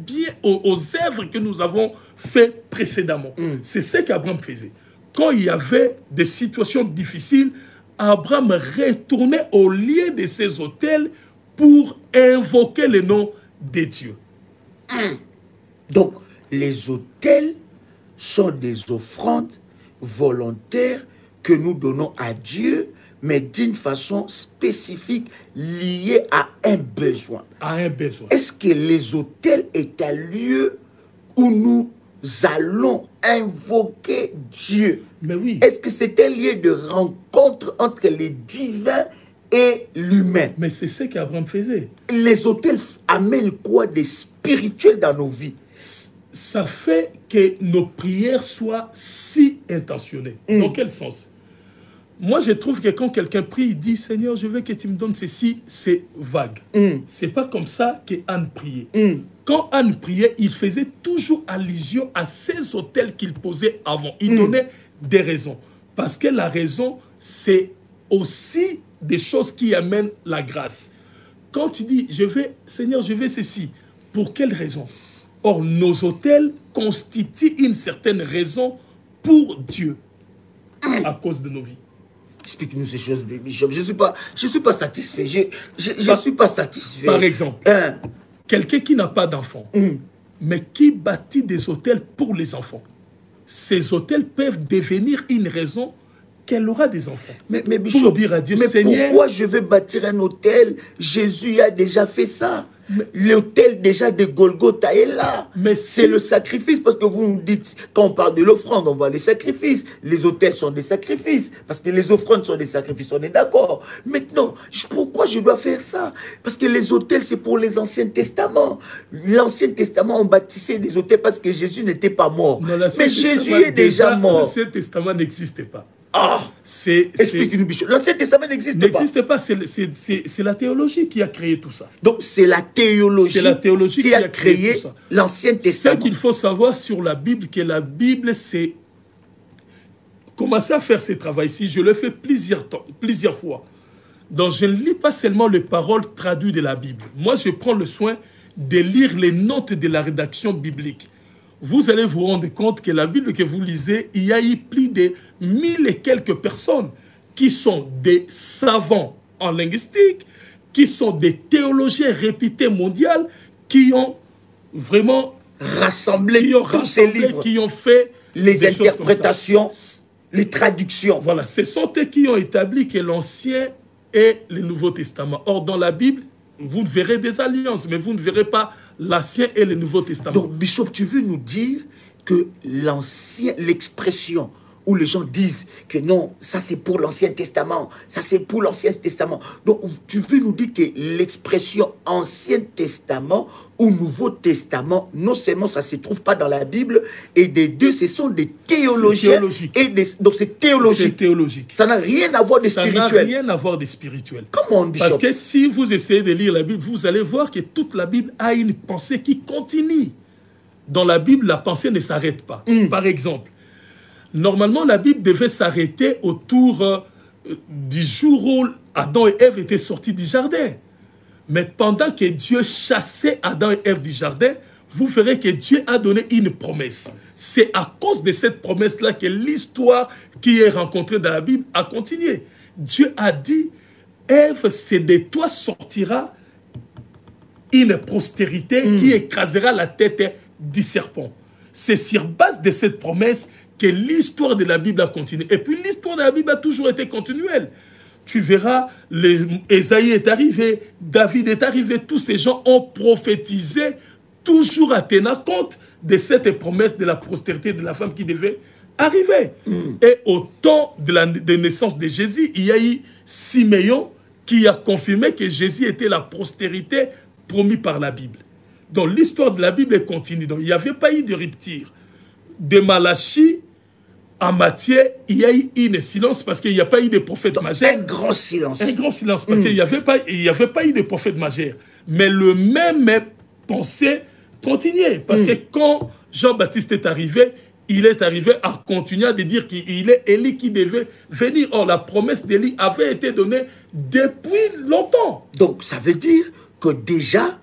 œuvres que nous avons faites précédemment. C'est ce qu'Abraham faisait. Quand il y avait des situations difficiles, Abraham retournait au lieu de ses autels pour invoquer le nom de Dieu. Donc, les autels sont des offrandes volontaires que nous donnons à Dieu, mais d'une façon spécifique liée à un besoin. À un besoin. Est-ce que les autels est un lieu où nous allons invoquer Dieu. Mais oui. Est-ce que c'est un lieu de rencontre entre les divins et l'humain? Mais c'est ce qu'Abraham faisait. Les autels amènent quoi de spirituel dans nos vies? Ça fait que nos prières soient si intentionnées. Dans quel sens? Moi, je trouve que quand quelqu'un prie, il dit « Seigneur, je veux que tu me donnes ceci », c'est vague. C'est pas comme ça que Anne priait. Quand Anne priait, il faisait toujours allusion à ces autels qu'il posait avant. Il donnait des raisons. Parce que la raison, c'est aussi des choses qui amènent la grâce. Quand tu dis « Seigneur, je veux ceci », pour quelle raison? Or, nos autels constituent une certaine raison pour Dieu à cause de nos vies. Explique-nous ces choses, Bishop. Je ne suis pas satisfait. Je suis pas satisfait. Par exemple, quelqu'un qui n'a pas d'enfant, mais qui bâtit des hôtels pour les enfants. Ces hôtels peuvent devenir une raison qu'elle aura des enfants. Mais Bishop, pour dire à Dieu, mais Seigneur, pourquoi je veux bâtir un hôtel? Jésus a déjà fait ça. L'hôtel déjà de Golgotha est là. C'est le sacrifice, parce que vous nous dites, quand on parle de l'offrande, on voit les sacrifices. Les hôtels sont des sacrifices, parce que les offrandes sont des sacrifices, on est d'accord. Maintenant, pourquoi je dois faire ça? Parce que les hôtels, c'est pour les Anciens Testaments. L'Ancien Testament, on bâtissait des hôtels parce que Jésus n'était pas mort. Non, mais Jésus est déjà mort. L'Ancien Testament n'existait pas. Ah, explique-nous, Bishop. L'Ancien Testament n'existe pas. N'existe pas, c'est la théologie qui a créé tout ça. Donc c'est la théologie qui a créé l'Ancien Testament. Ce qu'il faut savoir sur la Bible, que la Bible, c'est... Commencer à faire ce travail-ci, je le fais plusieurs fois. Donc je ne lis pas seulement les paroles traduites de la Bible. Moi, je prends le soin de lire les notes de la rédaction biblique. Vous allez vous rendre compte que la Bible que vous lisez, il y a eu plus de 1000 et quelques personnes qui sont des savants en linguistique, qui sont des théologiens réputés mondiaux, qui ont vraiment rassemblé tous ces livres, qui ont fait les interprétations, les traductions. Voilà, ce sont eux qui ont établi que l'Ancien et le Nouveau Testament. Or, dans la Bible, vous ne verrez des alliances, mais vous ne verrez pas l'Ancien et le Nouveau Testament. Donc, Bishop, tu veux nous dire que l'expression où les gens disent que non, ça c'est pour l'Ancien Testament, ça c'est pour l'Ancien Testament. Donc, tu veux nous dire que l'expression Ancien Testament ou Nouveau Testament, non seulement ça ne se trouve pas dans la Bible, et des deux, ce sont des théologiens. Donc, c'est théologique. C'est théologique. Ça n'a rien à voir de spirituel. Ça n'a rien à voir de spirituel. Comment, Bishop? Parce que si vous essayez de lire la Bible, vous allez voir que toute la Bible a une pensée qui continue. Dans la Bible, la pensée ne s'arrête pas. Par exemple, normalement, la Bible devait s'arrêter autour du jour où Adam et Ève étaient sortis du jardin. Mais pendant que Dieu chassait Adam et Ève du jardin, vous verrez que Dieu a donné une promesse. C'est à cause de cette promesse-là que l'histoire qui est rencontrée dans la Bible a continué. Dieu a dit, Ève, c'est de toi sortira une postérité qui écrasera la tête du serpent. C'est sur base de cette promesse que l'histoire de la Bible a continué. Et puis l'histoire de la Bible a toujours été continuelle. Tu verras, Ésaïe est arrivé, David est arrivé, tous ces gens ont prophétisé, toujours en tenant compte de cette promesse de la postérité de la femme qui devait arriver. Et au temps de la naissance de Jésus, il y a eu Siméon qui a confirmé que Jésus était la postérité promise par la Bible. Donc l'histoire de la Bible est continue. Donc il n'y avait pas eu de rupture. De Malachie à Matthieu, il y a eu un silence parce qu'il n'y a pas eu de prophète majeur. Un grand silence. Un grand silence parce qu'il n'y avait pas eu de prophète majeur. Mais le même pensée continuait. Parce que quand Jean-Baptiste est arrivé, il est arrivé à continuer de dire qu'il est Élie qui devait venir. Or, la promesse d'Élie avait été donnée depuis longtemps. Donc, ça veut dire que déjà,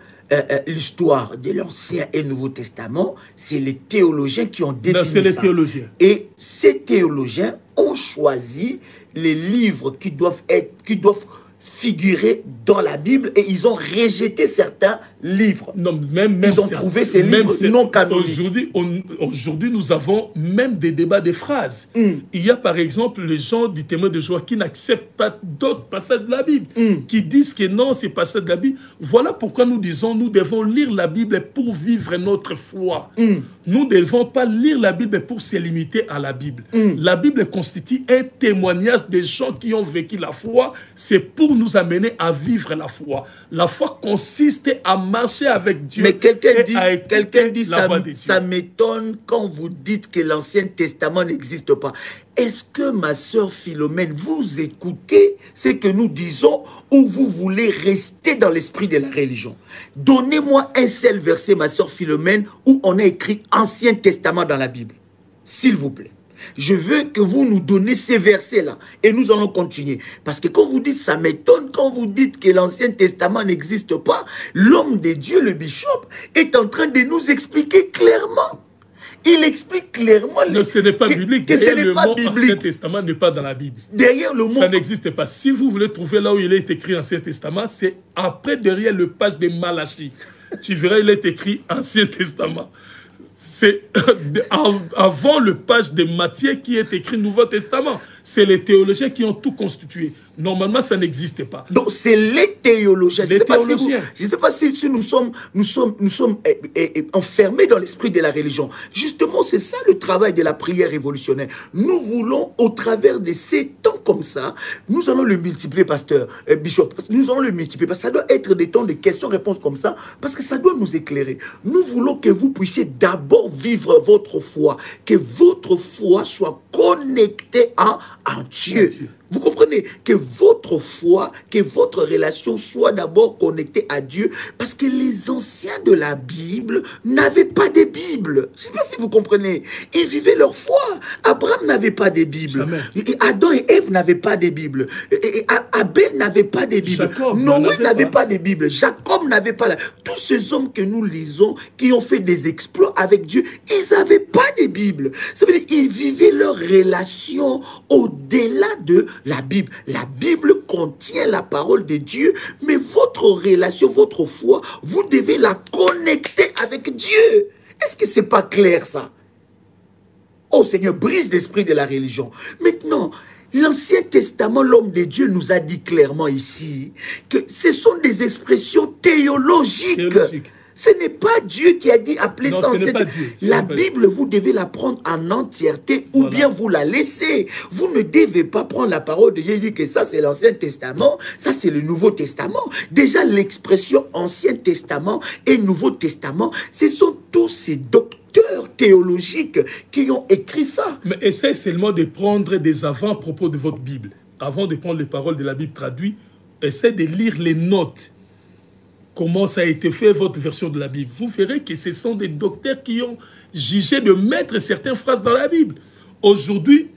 l'histoire de l'Ancien et Nouveau Testament, c'est les théologiens qui ont défini ça. C'est les théologiens. Et ces théologiens ont choisi les livres qui doivent figurer dans la Bible et ils ont rejeté certains livres. Non, ils ont trouvé ces livres non canoniques. Aujourd'hui, nous avons même des débats de phrases. Il y a par exemple les gens du témoin de Jéhovah qui n'acceptent pas d'autres passages de la Bible, qui disent que non, c'est pas ça de la Bible. Voilà pourquoi nous disons nous devons lire la Bible pour vivre notre foi. Nous ne devons pas lire la Bible pour se limiter à la Bible. La Bible constitue un témoignage des gens qui ont vécu la foi. C'est pour nous amener à vivre la foi. La foi consiste à marcher avec Dieu. Mais quelqu'un dit ça m'étonne quand vous dites que l'Ancien Testament n'existe pas. Est-ce que, ma sœur Philomène, vous écoutez ce que nous disons ou vous voulez rester dans l'esprit de la religion? Donnez-moi un seul verset, ma sœur Philomène, où on a écrit Ancien Testament dans la Bible. S'il vous plaît. Je veux que vous nous donnez ces versets-là et nous allons continuer. Parce que quand vous dites, ça m'étonne, quand vous dites que l'Ancien Testament n'existe pas, l'homme de Dieu, le bishop, est en train de nous expliquer clairement. Il explique clairement ce n'est pas biblique. Que ce n'est pas biblique. L'Ancien Testament n'est pas dans la Bible. Derrière le mot... Ça n'existe pas. Si vous voulez trouver là où il est écrit Ancien Testament, c'est après, derrière le page de Malachie. Tu verras, il est écrit Ancien Testament. C'est avant le page de Matthieu qui est écrit Nouveau Testament. C'est les théologiens qui ont tout constitué. Normalement, ça n'existe pas. Donc, c'est les théologiens. Je ne sais pas si nous sommes enfermés dans l'esprit de la religion. Justement, c'est ça le travail de la prière révolutionnaire. Nous voulons, au travers de ces temps comme ça, nous allons le multiplier, pasteur, bishop. Nous allons le multiplier parce que ça doit être des temps de questions-réponses comme ça, parce que ça doit nous éclairer. Nous voulons que vous puissiez d'abord vivre votre foi, que votre foi soit connectée à Dieu. Vous comprenez? Que votre foi, que votre relation soit d'abord connectée à Dieu, parce que les anciens de la Bible n'avaient pas de Bible. Je ne sais pas si vous comprenez. Ils vivaient leur foi. Abraham n'avait pas de Bible. Adam et Ève n'avaient pas de Bible. Abel n'avait pas de Bible. Noé n'avait pas de Bible. Jacob n'avait pas. Tous ces hommes que nous lisons, qui ont fait des exploits avec Dieu, ils n'avaient pas de Bible. Ça veut dire qu'ils vivaient leur relation au-delà de la Bible. La Bible contient la parole de Dieu, mais votre relation, votre foi, vous devez la connecter avec Dieu. Est-ce que c'est pas clair ça? Oh Seigneur, brise l'esprit de la religion. Maintenant, l'Ancien Testament, l'homme de Dieu nous a dit clairement ici que ce sont des expressions théologiques. Ce n'est pas Dieu qui a dit appeler ça Ancien Testament. La Bible, vous devez la prendre en entièreté ou bien vous la laissez. Vous ne devez pas prendre la parole de Dieu et dire que ça c'est l'Ancien Testament, ça c'est le Nouveau Testament. Déjà l'expression Ancien Testament et Nouveau Testament, ce sont tous ces docteurs théologiques qui ont écrit ça. Mais essayez seulement de prendre des avant-propos de votre Bible. Avant de prendre les paroles de la Bible traduite, essayez de lire les notes. Comment ça a été fait, votre version de la Bible. Vous verrez que ce sont des docteurs qui ont jugé de mettre certaines phrases dans la Bible. Aujourd'hui,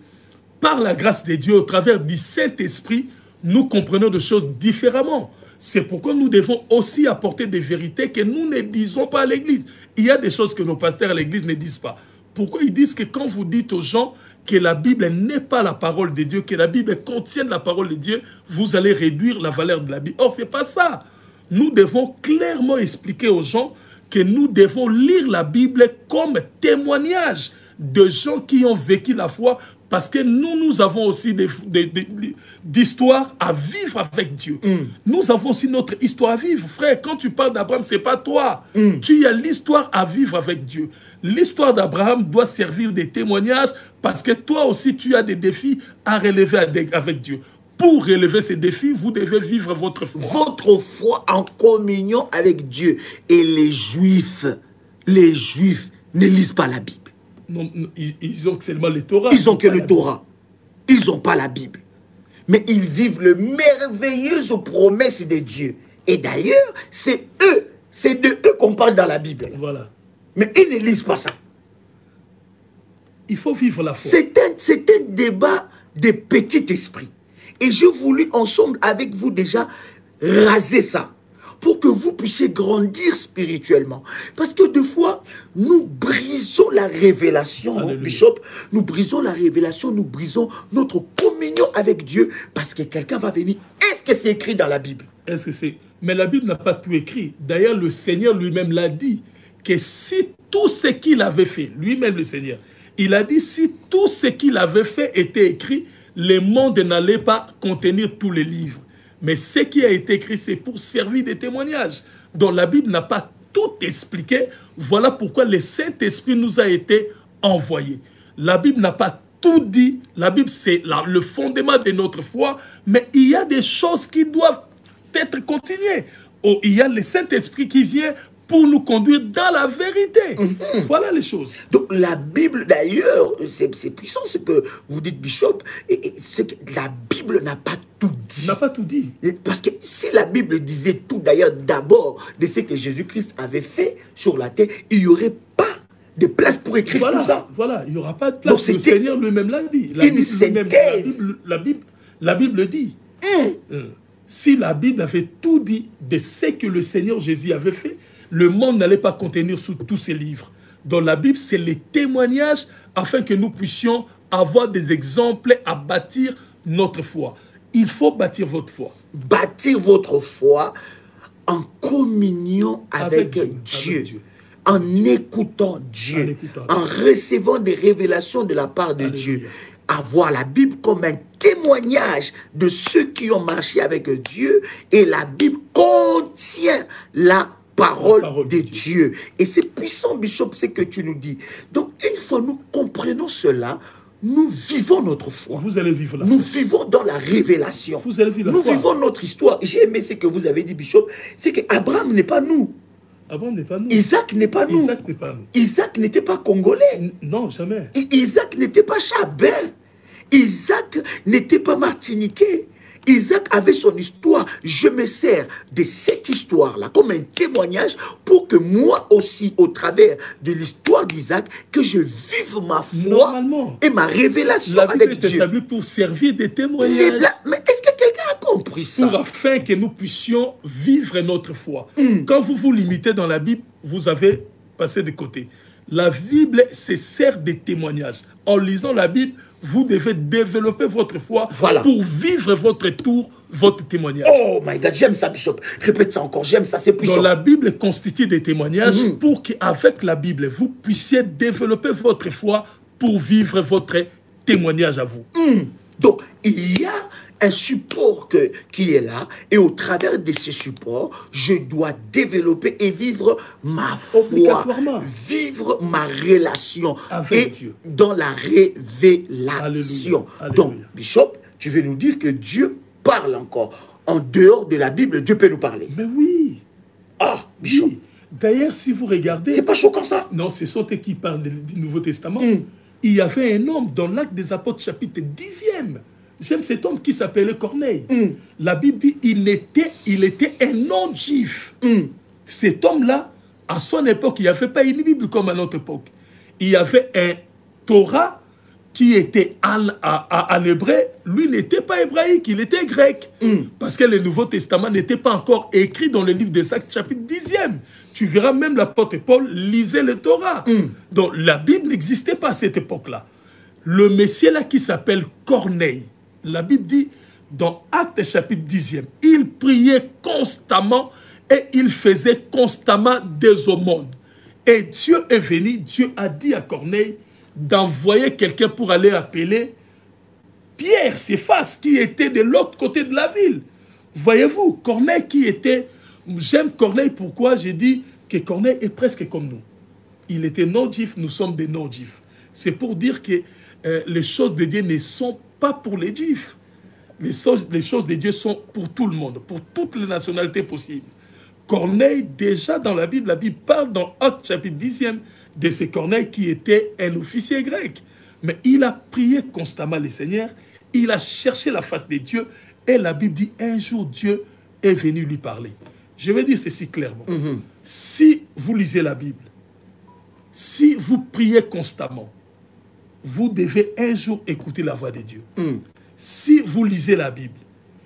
par la grâce de Dieu, au travers du Saint-Esprit, nous comprenons des choses différemment. C'est pourquoi nous devons aussi apporter des vérités que nous ne disons pas à l'Église. Il y a des choses que nos pasteurs à l'Église ne disent pas. Pourquoi ils disent que quand vous dites aux gens que la Bible n'est pas la parole de Dieu, que la Bible contient la parole de Dieu, vous allez réduire la valeur de la Bible. Or, ce n'est pas ça. Nous devons clairement expliquer aux gens que nous devons lire la Bible comme témoignage de gens qui ont vécu la foi, parce que nous avons aussi d'histoires à vivre avec Dieu. Nous avons aussi notre histoire à vivre. Frère, quand tu parles d'Abraham, ce n'est pas toi. Tu as l'histoire à vivre avec Dieu. L'histoire d'Abraham doit servir de témoignage parce que toi aussi, tu as des défis à relever avec Dieu. Pour relever ces défis, vous devez vivre votre foi. Votre foi en communion avec Dieu. Et les Juifs ne lisent pas la Bible. Non, ils ont seulement le Torah. Ils ont que le Torah. Ils n'ont pas la Bible. Mais ils vivent les merveilleuses promesses de Dieu. Et d'ailleurs, c'est de eux qu'on parle dans la Bible. Voilà. Mais ils ne lisent pas ça. Il faut vivre la foi. C'est un débat de petit esprit. Et j'ai voulu ensemble avec vous déjà raser ça pour que vous puissiez grandir spirituellement. Parce que des fois, nous brisons la révélation, Bishop, nous brisons la révélation, nous brisons notre communion avec Dieu parce que quelqu'un va venir que c'est écrit dans la Bible? Est-ce que c'est... Mais la Bible n'a pas tout écrit. D'ailleurs, le Seigneur lui-même l'a dit, que si tout ce qu'il avait fait, lui-même le Seigneur, il a dit, si tout ce qu'il avait fait était écrit, le monde n'allait pas contenir tous les livres. Mais ce qui a été écrit, c'est pour servir de témoignage. Donc la Bible n'a pas tout expliqué. Voilà pourquoi le Saint-Esprit nous a été envoyé. La Bible n'a pas tout dit. La Bible, c'est le fondement de notre foi. Mais il y a des choses qui doivent être continuées. Oh, il y a le Saint-Esprit qui vient pour nous conduire dans la vérité. Voilà les choses. Donc la Bible, d'ailleurs, c'est puissant ce que vous dites, Bishop, la Bible n'a pas tout dit. N'a pas tout dit. Parce que si la Bible disait tout, d'ailleurs, d'abord, de ce que Jésus-Christ avait fait sur la terre, il n'y aurait pas de place pour écrire tout ça. Voilà, il n'y aura pas de place. Le Seigneur lui-même l'a dit. La Bible dit. Si la Bible avait tout dit de ce que le Seigneur Jésus avait fait, le monde n'allait pas contenir sous tous ces livres. Dans la Bible, c'est les témoignages afin que nous puissions avoir des exemples à bâtir notre foi. Il faut bâtir votre foi. Bâtir votre foi en communion avec Dieu. En écoutant Dieu, en recevant des révélations de la part de Dieu. Avoir la Bible comme un témoignage de ceux qui ont marché avec Dieu, et la Bible contient la parole de Dieu. Et c'est puissant, Bishop, ce que tu nous dis. Donc, une fois nous comprenons cela, nous vivons notre foi. Vous allez vivre la foi. Nous vivons dans la révélation. Vous allez vivre la foi. Nous vivons notre histoire. J'ai aimé ce que vous avez dit, Bishop, c'est qu'Abraham n'est pas nous. Abraham n'est pas nous. Isaac n'est pas nous. Isaac n'est pas nous. Isaac n'était pas congolais. Non, jamais. Isaac n'était pas chabin. Isaac n'était pas martiniquais. Isaac avait son histoire. Je me sers de cette histoire-là comme un témoignage pour que moi aussi, au travers de l'histoire d'Isaac, que je vive ma foi et ma révélation avec Dieu. La Bible est établie pour servir de témoignage. Mais est-ce que quelqu'un a compris ça? Afin que nous puissions vivre notre foi. Quand vous vous limitez dans la Bible, vous avez passé de côté. La Bible se sert de témoignages. En lisant la Bible, vous devez développer votre foi pour vivre votre tour, votre témoignage. Oh my God, j'aime ça, Bishop. Répète ça encore, j'aime ça, c'est puissant. Donc la Bible constitue des témoignages pour qu'avec la Bible, vous puissiez développer votre foi pour vivre votre témoignage à vous. Donc, il y a un support qui est là, et au travers de ce support, je dois développer et vivre ma foi, vivre ma relation avec Dieu, dans la révélation. Alléluia. Donc, Bishop, tu veux nous dire que Dieu parle encore. En dehors de la Bible, Dieu peut nous parler. Mais oui. Ah, Bishop. Oui. D'ailleurs, si vous regardez... C'est pas choquant ça? Non, c'est Sauté qui parle du Nouveau Testament. Il y avait un homme dans l'Acte des Apôtres, chapitre 10e. J'aime cet homme qui s'appelait Corneille. La Bible dit il était un non-juif. Cet homme-là, à son époque, il n'y avait pas une Bible comme à notre époque. Il y avait un Torah qui était en hébreu. Lui n'était pas hébraïque, il était grec. Parce que le Nouveau Testament n'était pas encore écrit dans le livre des Actes, chapitre 10e. Tu verras même l'apôtre Paul lisait le Torah. Donc la Bible n'existait pas à cette époque-là. Le Messie là qui s'appelle Corneille, la Bible dit, dans Actes chapitre 10e, il priait constamment et il faisait constamment des aumônes. Et Dieu est venu, Dieu a dit à Corneille d'envoyer quelqu'un pour aller appeler Pierre, Céphas, qui était de l'autre côté de la ville. Voyez-vous, Corneille qui était... J'aime Corneille, pourquoi j'ai dit que Corneille est presque comme nous. Il était non-juif, nous sommes des non-juifs. C'est pour dire que les choses de Dieu ne sont pas pour les juifs. Les choses de Dieu sont pour tout le monde, pour toutes les nationalités possibles. Corneille, déjà dans la Bible parle dans Actes chapitre 10e de ce Corneille qui était un officier grec. Mais il a prié constamment le Seigneur, il a cherché la face de Dieu, et la Bible dit un jour Dieu est venu lui parler. Je vais dire ceci clairement. Si vous lisez la Bible, si vous priez constamment, vous devez un jour écouter la voix de Dieu. Si vous lisez la Bible,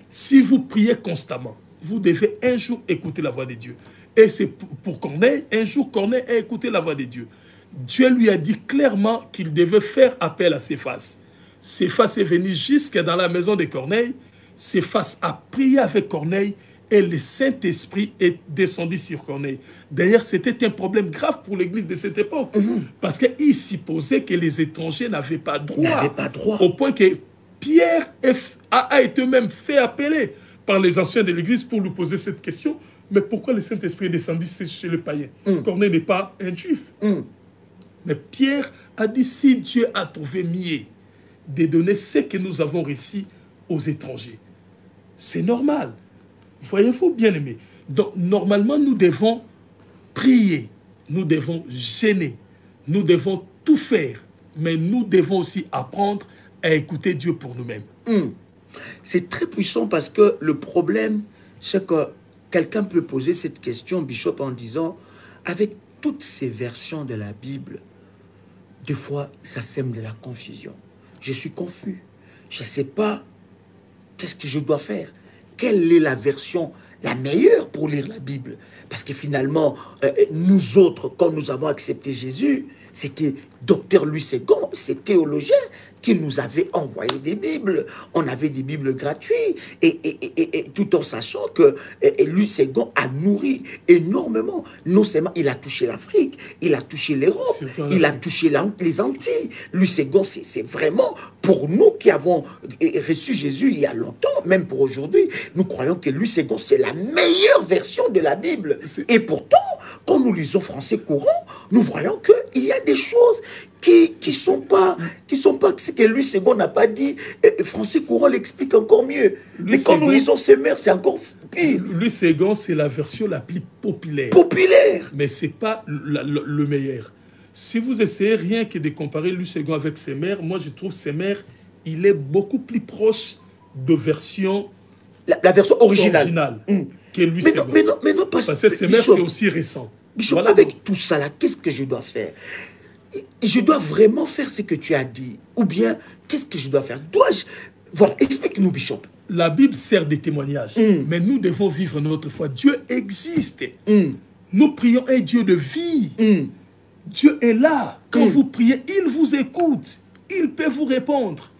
si vous priez constamment, vous devez un jour écouter la voix de Dieu. Et c'est pour Corneille, un jour Corneille a écouté la voix de Dieu. Dieu lui a dit clairement qu'il devait faire appel à Céphas. Céphas est venu jusque dans la maison de Corneille. Céphas a prié avec Corneille et le Saint-Esprit est descendu sur Corneille. D'ailleurs, c'était un problème grave pour l'Église de cette époque. Parce qu'il supposait que les étrangers n'avaient pas droit. Au point que Pierre a été même fait appeler par les anciens de l'Église pour lui poser cette question. Mais pourquoi le Saint-Esprit est descendu chez les païens? Corneille n'est pas un juif. Mais Pierre a dit, si Dieu a trouvé mieux de donner ce que nous avons reçu aux étrangers, c'est normal. Voyez-vous, bien-aimés. Donc, normalement, nous devons prier, nous devons gêner, nous devons tout faire, mais nous devons aussi apprendre à écouter Dieu pour nous-mêmes. C'est très puissant parce que le problème, c'est que quelqu'un peut poser cette question, Bishop, en disant, avec toutes ces versions de la Bible, des fois, ça sème de la confusion. Je suis confus. Je ne sais pas qu'est-ce que je dois faire. Quelle est la version la meilleure pour lire la Bible? Parce que finalement, nous autres, quand nous avons accepté Jésus, c'était Dr Louis Ségon, ces théologiens, qui nous avait envoyé des Bibles. On avait des Bibles gratuites, et tout en sachant que Louis Ségon a nourri énormément. Non seulement il a touché l'Afrique, il a touché l'Europe, il a touché les Antilles. Louis Ségon, c'est vraiment pour nous qui avons reçu Jésus il y a longtemps, même pour aujourd'hui, nous croyons que Louis Ségon, c'est la meilleure version de la Bible. Et pourtant, quand nous lisons français courant, nous voyons qu'il y a des choses qui sont pas ce que Louis Ségon n'a pas dit. Français courant l'explique encore mieux. Mais quand nous lisons ses mères, c'est encore pire. Louis Ségon, c'est la version la plus populaire. Populaire. Mais c'est pas le meilleur. Si vous essayez rien que de comparer Louis Ségon avec ses mères, moi je trouve ses mères, il est beaucoup plus proche de version la version originale. Que Louis Ségon. Mais non, parce que ses mères, c'est aussi récent. Bishop, voilà. Avec tout ça là, qu'est-ce que je dois faire? Je dois vraiment faire ce que tu as dit? Ou bien, qu'est-ce que je dois faire? Dois-je... Voilà, explique-nous, Bishop. La Bible sert de témoignage, mais nous devons vivre notre foi. Dieu existe. Nous prions un Dieu de vie. Dieu est là. Quand vous priez, il vous écoute. Il peut vous répondre.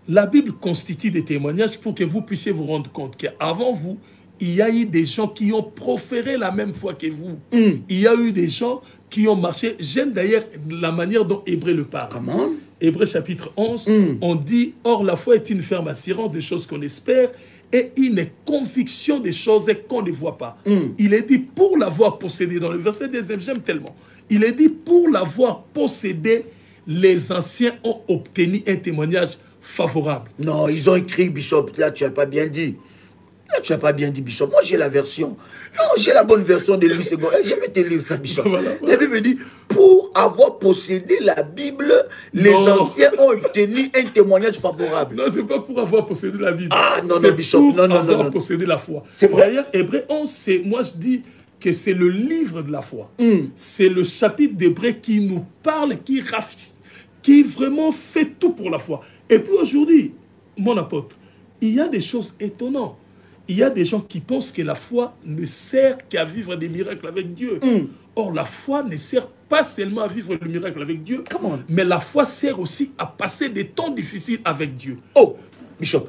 La Bible constitue des témoignages pour que vous puissiez vous rendre compte qu'avant vous, il y a eu des gens qui ont proféré la même foi que vous. Il y a eu des gens qui ont marché. J'aime d'ailleurs la manière dont Hébreu le parle. Comment? Hébreu chapitre 11, on dit « Or la foi est une ferme assurance des choses qu'on espère et une conviction des choses qu'on ne voit pas. Il est dit « Pour l'avoir possédé », dans le verset 2, j'aime tellement. Il est dit « Pour l'avoir possédé, les anciens ont obtenu un témoignage favorable. » Non, ils ont écrit, Bishop, là tu n'as pas bien dit. Là, tu n'as pas bien dit, Bishop. Moi, j'ai la version. Non, j'ai la bonne version de Louis Ségon. Je vais te lire ça, Bishop. La Bible dit, pour avoir possédé la Bible, les anciens ont obtenu un témoignage favorable. Non, ce n'est pas pour avoir possédé la Bible. Ah, non, non, Bishop. Non, avoir possédé la foi. C'est vrai. D'ailleurs, Hébreu 11, moi, je dis que c'est le livre de la foi. C'est le chapitre d'Hébreu qui nous parle, qui vraiment fait tout pour la foi. Et puis aujourd'hui, mon apôtre, il y a des choses étonnantes. Il y a des gens qui pensent que la foi ne sert qu'à vivre des miracles avec Dieu. Or, la foi ne sert pas seulement à vivre le miracle avec Dieu, mais la foi sert aussi à passer des temps difficiles avec Dieu. Oh, Bishop,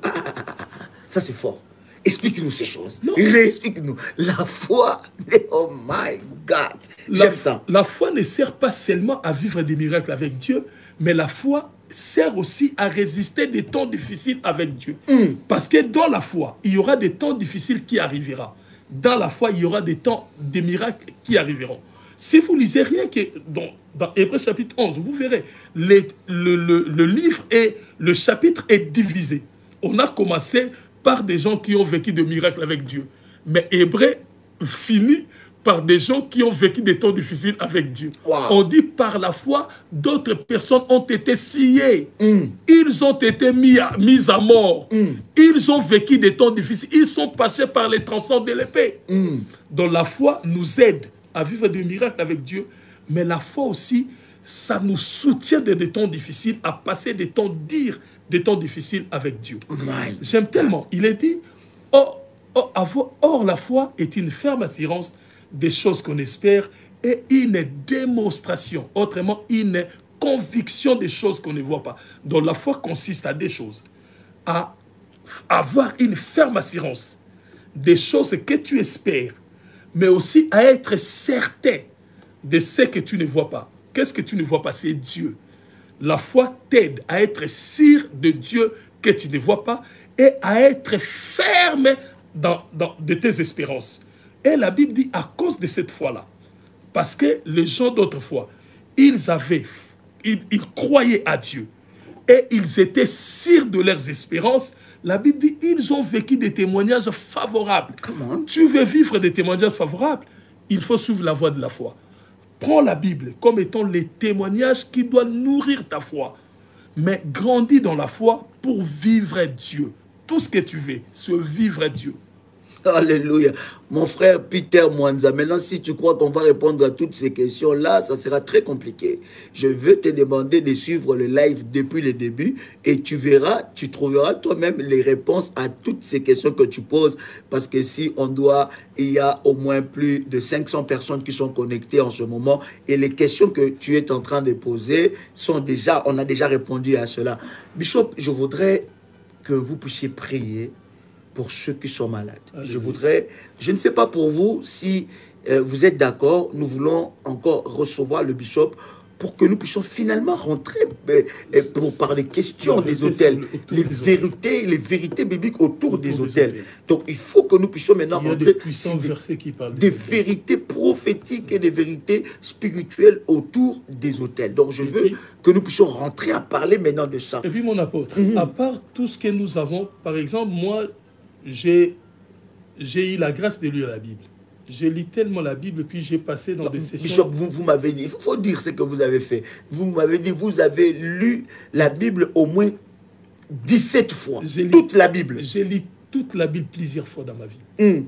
ça c'est fort. Explique-nous ces choses. Explique-nous. La foi, oh my God. J'aime ça. La foi ne sert pas seulement à vivre des miracles avec Dieu, mais la foi sert aussi à résister des temps difficiles avec Dieu. Parce que dans la foi, il y aura des temps difficiles qui arriveront. Dans la foi, il y aura des miracles qui arriveront. Si vous lisez rien que dans Hébreu chapitre 11, vous verrez, le livre et le chapitre est divisé. On a commencé par des gens qui ont vécu des miracles avec Dieu. Mais Hébreu finit par des gens qui ont vécu des temps difficiles avec Dieu. On dit par la foi, d'autres personnes ont été sciées. Ils ont été mis à mort. Ils ont vécu des temps difficiles. Ils sont passés par les tranchants de l'épée. Donc la foi nous aide à vivre des miracles avec Dieu. Mais la foi aussi, ça nous soutient dans des temps difficiles, à passer des temps durs, des temps difficiles avec Dieu. J'aime tellement. Il est dit, or la foi est une ferme assurance des choses qu'on espère et une démonstration, autrement une conviction des choses qu'on ne voit pas. Donc la foi consiste à des choses, à avoir une ferme assurance des choses que tu espères, mais aussi à être certain de ce que tu ne vois pas. Qu'est-ce que tu ne vois pas? C'est Dieu. La foi t'aide à être sûr de Dieu que tu ne vois pas et à être ferme de tes espérances. Et la Bible dit à cause de cette foi-là, parce que les gens d'autrefois, ils croyaient à Dieu et ils étaient sûrs de leurs espérances. La Bible dit ils ont vécu des témoignages favorables. Tu veux vivre des témoignages favorables, il faut suivre la voie de la foi. Prends la Bible comme étant les témoignages qui doivent nourrir ta foi. Mais grandis dans la foi pour vivre Dieu. Tout ce que tu veux, c'est vivre Dieu. Alléluia. Mon frère Peter Mwanza, maintenant si tu crois qu'on va répondre à toutes ces questions-là, ça sera très compliqué. Je veux te demander de suivre le live depuis le début et tu verras, tu trouveras toi-même les réponses à toutes ces questions que tu poses. Parce que si on doit, il y a au moins plus de 500 personnes qui sont connectées en ce moment et les questions que tu es en train de poser sont déjà, on a déjà répondu à cela. Bishop, je voudrais que vous puissiez prier pour ceux qui sont malades. Je ne sais pas pour vous si vous êtes d'accord, nous voulons encore recevoir le bishop pour que nous puissions finalement rentrer pour par les questions des hôtels, les vérités bibliques autour des hôtels. Donc il faut que nous puissions maintenant rentrer des vérités prophétiques et des vérités spirituelles autour des hôtels. Donc je veux que nous puissions rentrer à parler maintenant de ça. Et puis mon apôtre, à part tout ce que nous avons, par exemple, moi, j'ai eu la grâce de lire la Bible. Je lis tellement la Bible, puis j'ai passé dans des sessions... Bishop, vous m'avez dit, il faut dire ce que vous avez fait. Vous m'avez dit, vous avez lu la Bible au moins 17 fois. Toute la Bible. J'ai lu toute la Bible plusieurs fois dans ma vie.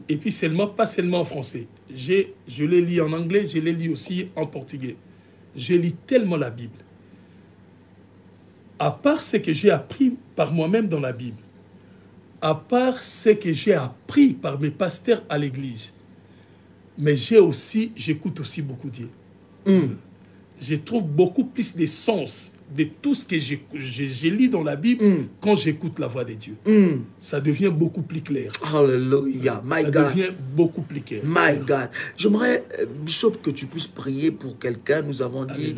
Et puis pas seulement en français. Je l'ai lu en anglais, je l'ai lu aussi en portugais. Je lis tellement la Bible. À part ce que j'ai appris par moi-même dans la Bible, à part ce que j'ai appris par mes pasteurs à l'église, mais j'écoute aussi beaucoup Dieu. Je trouve beaucoup plus de sens de tout ce que j'ai lu dans la Bible quand j'écoute la voix de Dieu. Ça devient beaucoup plus clair. Alléluia, my God. Ça devient beaucoup plus clair. My God. J'aimerais, Bishop, que tu puisses prier pour quelqu'un. Nous avons dit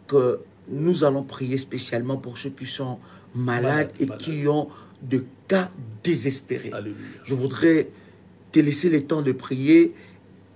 que nous allons prier spécialement pour ceux qui sont malades et qui ont de cas désespérés. Alléluia. Je voudrais te laisser le temps de prier.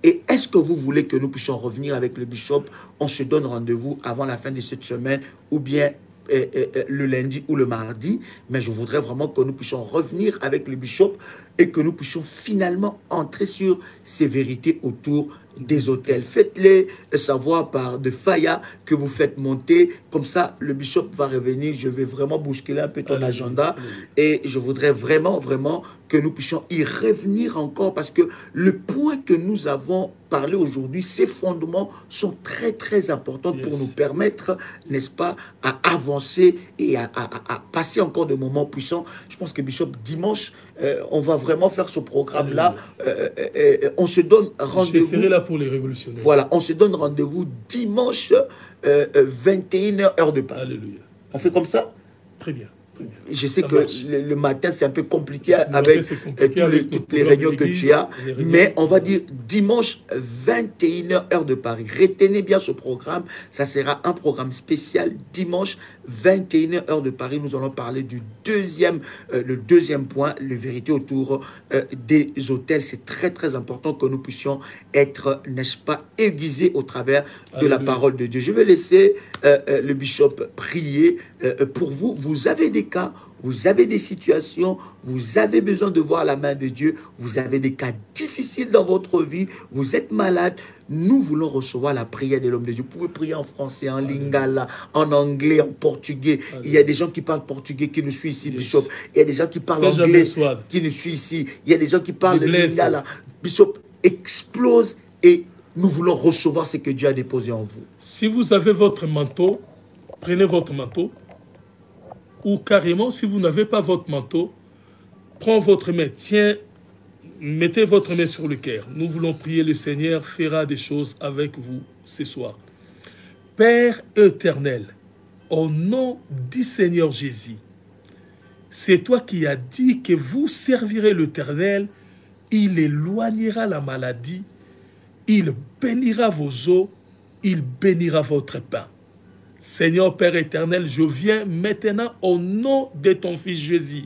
Et est-ce que vous voulez que nous puissions revenir avec le bishop? On se donne rendez-vous avant la fin de cette semaine ou bien le lundi ou le mardi. Mais je voudrais vraiment que nous puissions revenir avec le bishop et que nous puissions finalement entrer sur ces vérités autour des hôtels. Faites-les savoir par de Faya que vous faites monter. Comme ça, le bishop va revenir. Je vais vraiment bousculer un peu ton agenda. Et je voudrais vraiment que nous puissions y revenir encore parce que le point que nous avons parlé aujourd'hui, ces fondements sont très importants pour nous permettre, n'est-ce pas, à avancer et à passer encore de moments puissants. Je pense que Bishop, dimanche, on va vraiment faire ce programme-là. On se donne rendez-vous. Je serai là pour les révolutionnaires. Voilà, on se donne rendez-vous dimanche 21h, heure de Paris. Alléluia. On fait comme ça? Très bien. Je sais que le matin, c'est un peu compliqué avec toutes les réunions que tu as, mais on va dire dimanche 21h, heure de Paris. Retenez bien ce programme, ça sera un programme spécial dimanche 21h, heure de Paris. Nous allons parler du le deuxième point, les vérités autour des hôtels. C'est très important que nous puissions être, n'est-ce pas, aiguisés au travers de la parole de Dieu. Je vais laisser le bishop prier pour vous. Vous avez des cas, vous avez des situations, vous avez besoin de voir la main de Dieu, vous avez des cas difficiles dans votre vie, vous êtes malade. Nous voulons recevoir la prière de l'homme de Dieu. Vous pouvez prier en français, en lingala, en anglais, en portugais. Il y a des gens qui parlent portugais qui nous suivent ici, Bishop. Il y a des gens qui parlent anglais qui nous suivent ici. Il y a des gens qui parlent lingala. Bishop, explose et nous voulons recevoir ce que Dieu a déposé en vous. Si vous avez votre manteau, prenez votre manteau. Ou carrément, si vous n'avez pas votre manteau, prends votre main, tiens, mettez votre main sur le cœur. Nous voulons prier, le Seigneur fera des choses avec vous ce soir. Père éternel, au nom du Seigneur Jésus, C'est toi qui as dit que vous servirez l'Éternel, il éloignera la maladie, il bénira vos eaux, il bénira votre pain. Seigneur Père éternel, je viens maintenant au nom de ton Fils Jésus,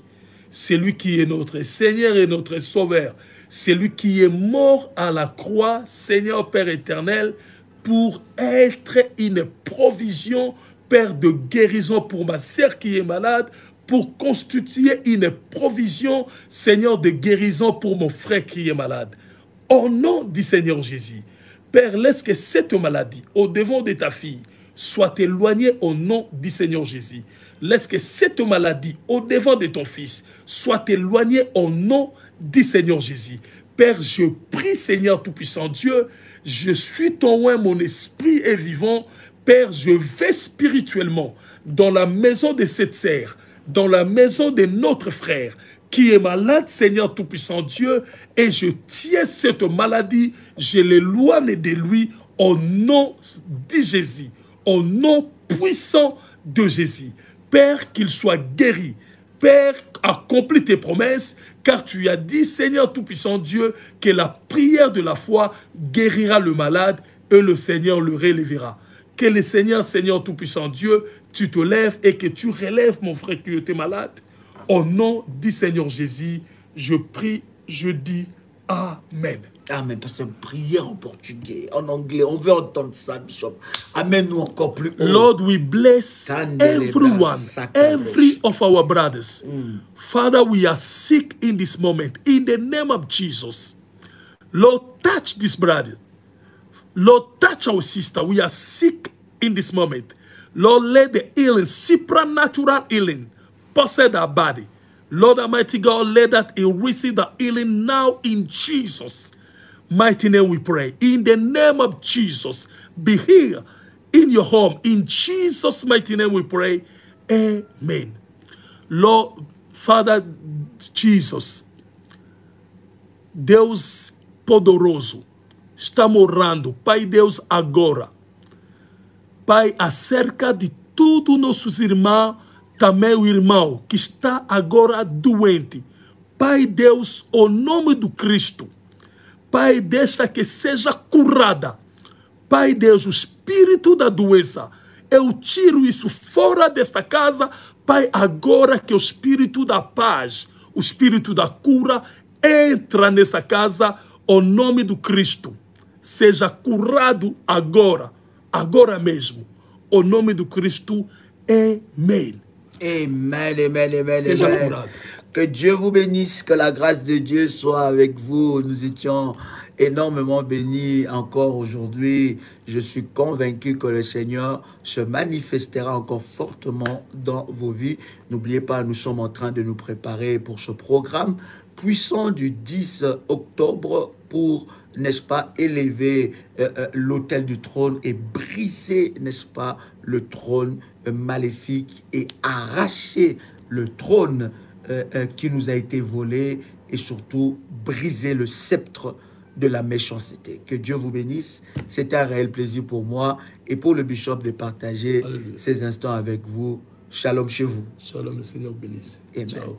celui qui est notre Seigneur et notre Sauveur, celui qui est mort à la croix, Seigneur Père éternel, pour être une provision, Père, de guérison pour ma sœur qui est malade, pour constituer une provision, Seigneur, de guérison pour mon frère qui est malade. Au nom du Seigneur Jésus, Père, laisse que cette maladie, au devant de ta fille, soit éloignée au nom du Seigneur Jésus. Laisse que cette maladie, au devant de ton Fils, soit éloignée au nom du Seigneur Jésus. Père, je prie, Seigneur Tout-Puissant Dieu, je suis ton oint, mon esprit est vivant. Père, je vais spirituellement dans la maison de cette sœur, dans la maison de notre frère qui est malade, Seigneur Tout-Puissant Dieu, et je tiens cette maladie, je l'éloigne de lui au nom de Jésus, au nom puissant de Jésus. Père, qu'il soit guéri. Père, accomplis tes promesses, car tu as dit, Seigneur Tout-Puissant Dieu, que la prière de la foi guérira le malade et le Seigneur le relèvera. Que le Seigneur, Seigneur Tout-Puissant Dieu, tu te lèves et que tu relèves mon frère qui était malade. Au nom du Seigneur Jésus, je prie, je dis Amen. Amen. Parce que prière en portugais, en anglais, on veut entendre ça, Bishop. Amène-nous encore plus haut. Lord, we bless everyone, every of our brothers. Father, we are sick in this moment. In the name of Jesus, Lord, touch this brother. Lord, touch our sister. We are sick in this moment. Lord, let the healing, supernatural healing, possess our body. Lord Almighty God, let that he receive the healing now in Jesus' mighty name we pray. In the name of Jesus, be here in your home. In Jesus' mighty name we pray. Amen. Lord, Father Jesus, Deus poderoso, estamos orando, Pai Deus, agora. Pai, acerca de todos nossos irmãos, também o irmão que está agora doente. Pai Deus, o nome do Cristo. Pai, deixa que seja curada. Pai Deus, o espírito da doença, eu tiro isso fora desta casa. Pai, agora que o espírito da paz, o espírito da cura, entra nessa casa, o nome do Cristo. Seja curado agora, agora mesmo. O nome do Cristo, Amen. Amen, amen, amen, amen. Que Dieu vous bénisse, que la grâce de Dieu soit avec vous. Nous étions énormément bénis encore aujourd'hui. Je suis convaincu que le Seigneur se manifestera encore fortement dans vos vies. N'oubliez pas, nous sommes en train de nous préparer pour ce programme puissant du 10 octobre pour, n'est-ce pas, élever l'autel du trône et briser, n'est-ce pas, le trône maléfique et arracher le trône qui nous a été volé et surtout briser le sceptre de la méchanceté. Que Dieu vous bénisse. C'est un réel plaisir pour moi et pour le bishop de partager ces instants avec vous. Shalom chez vous. Shalom, le Seigneur bénisse. Amen. Ciao.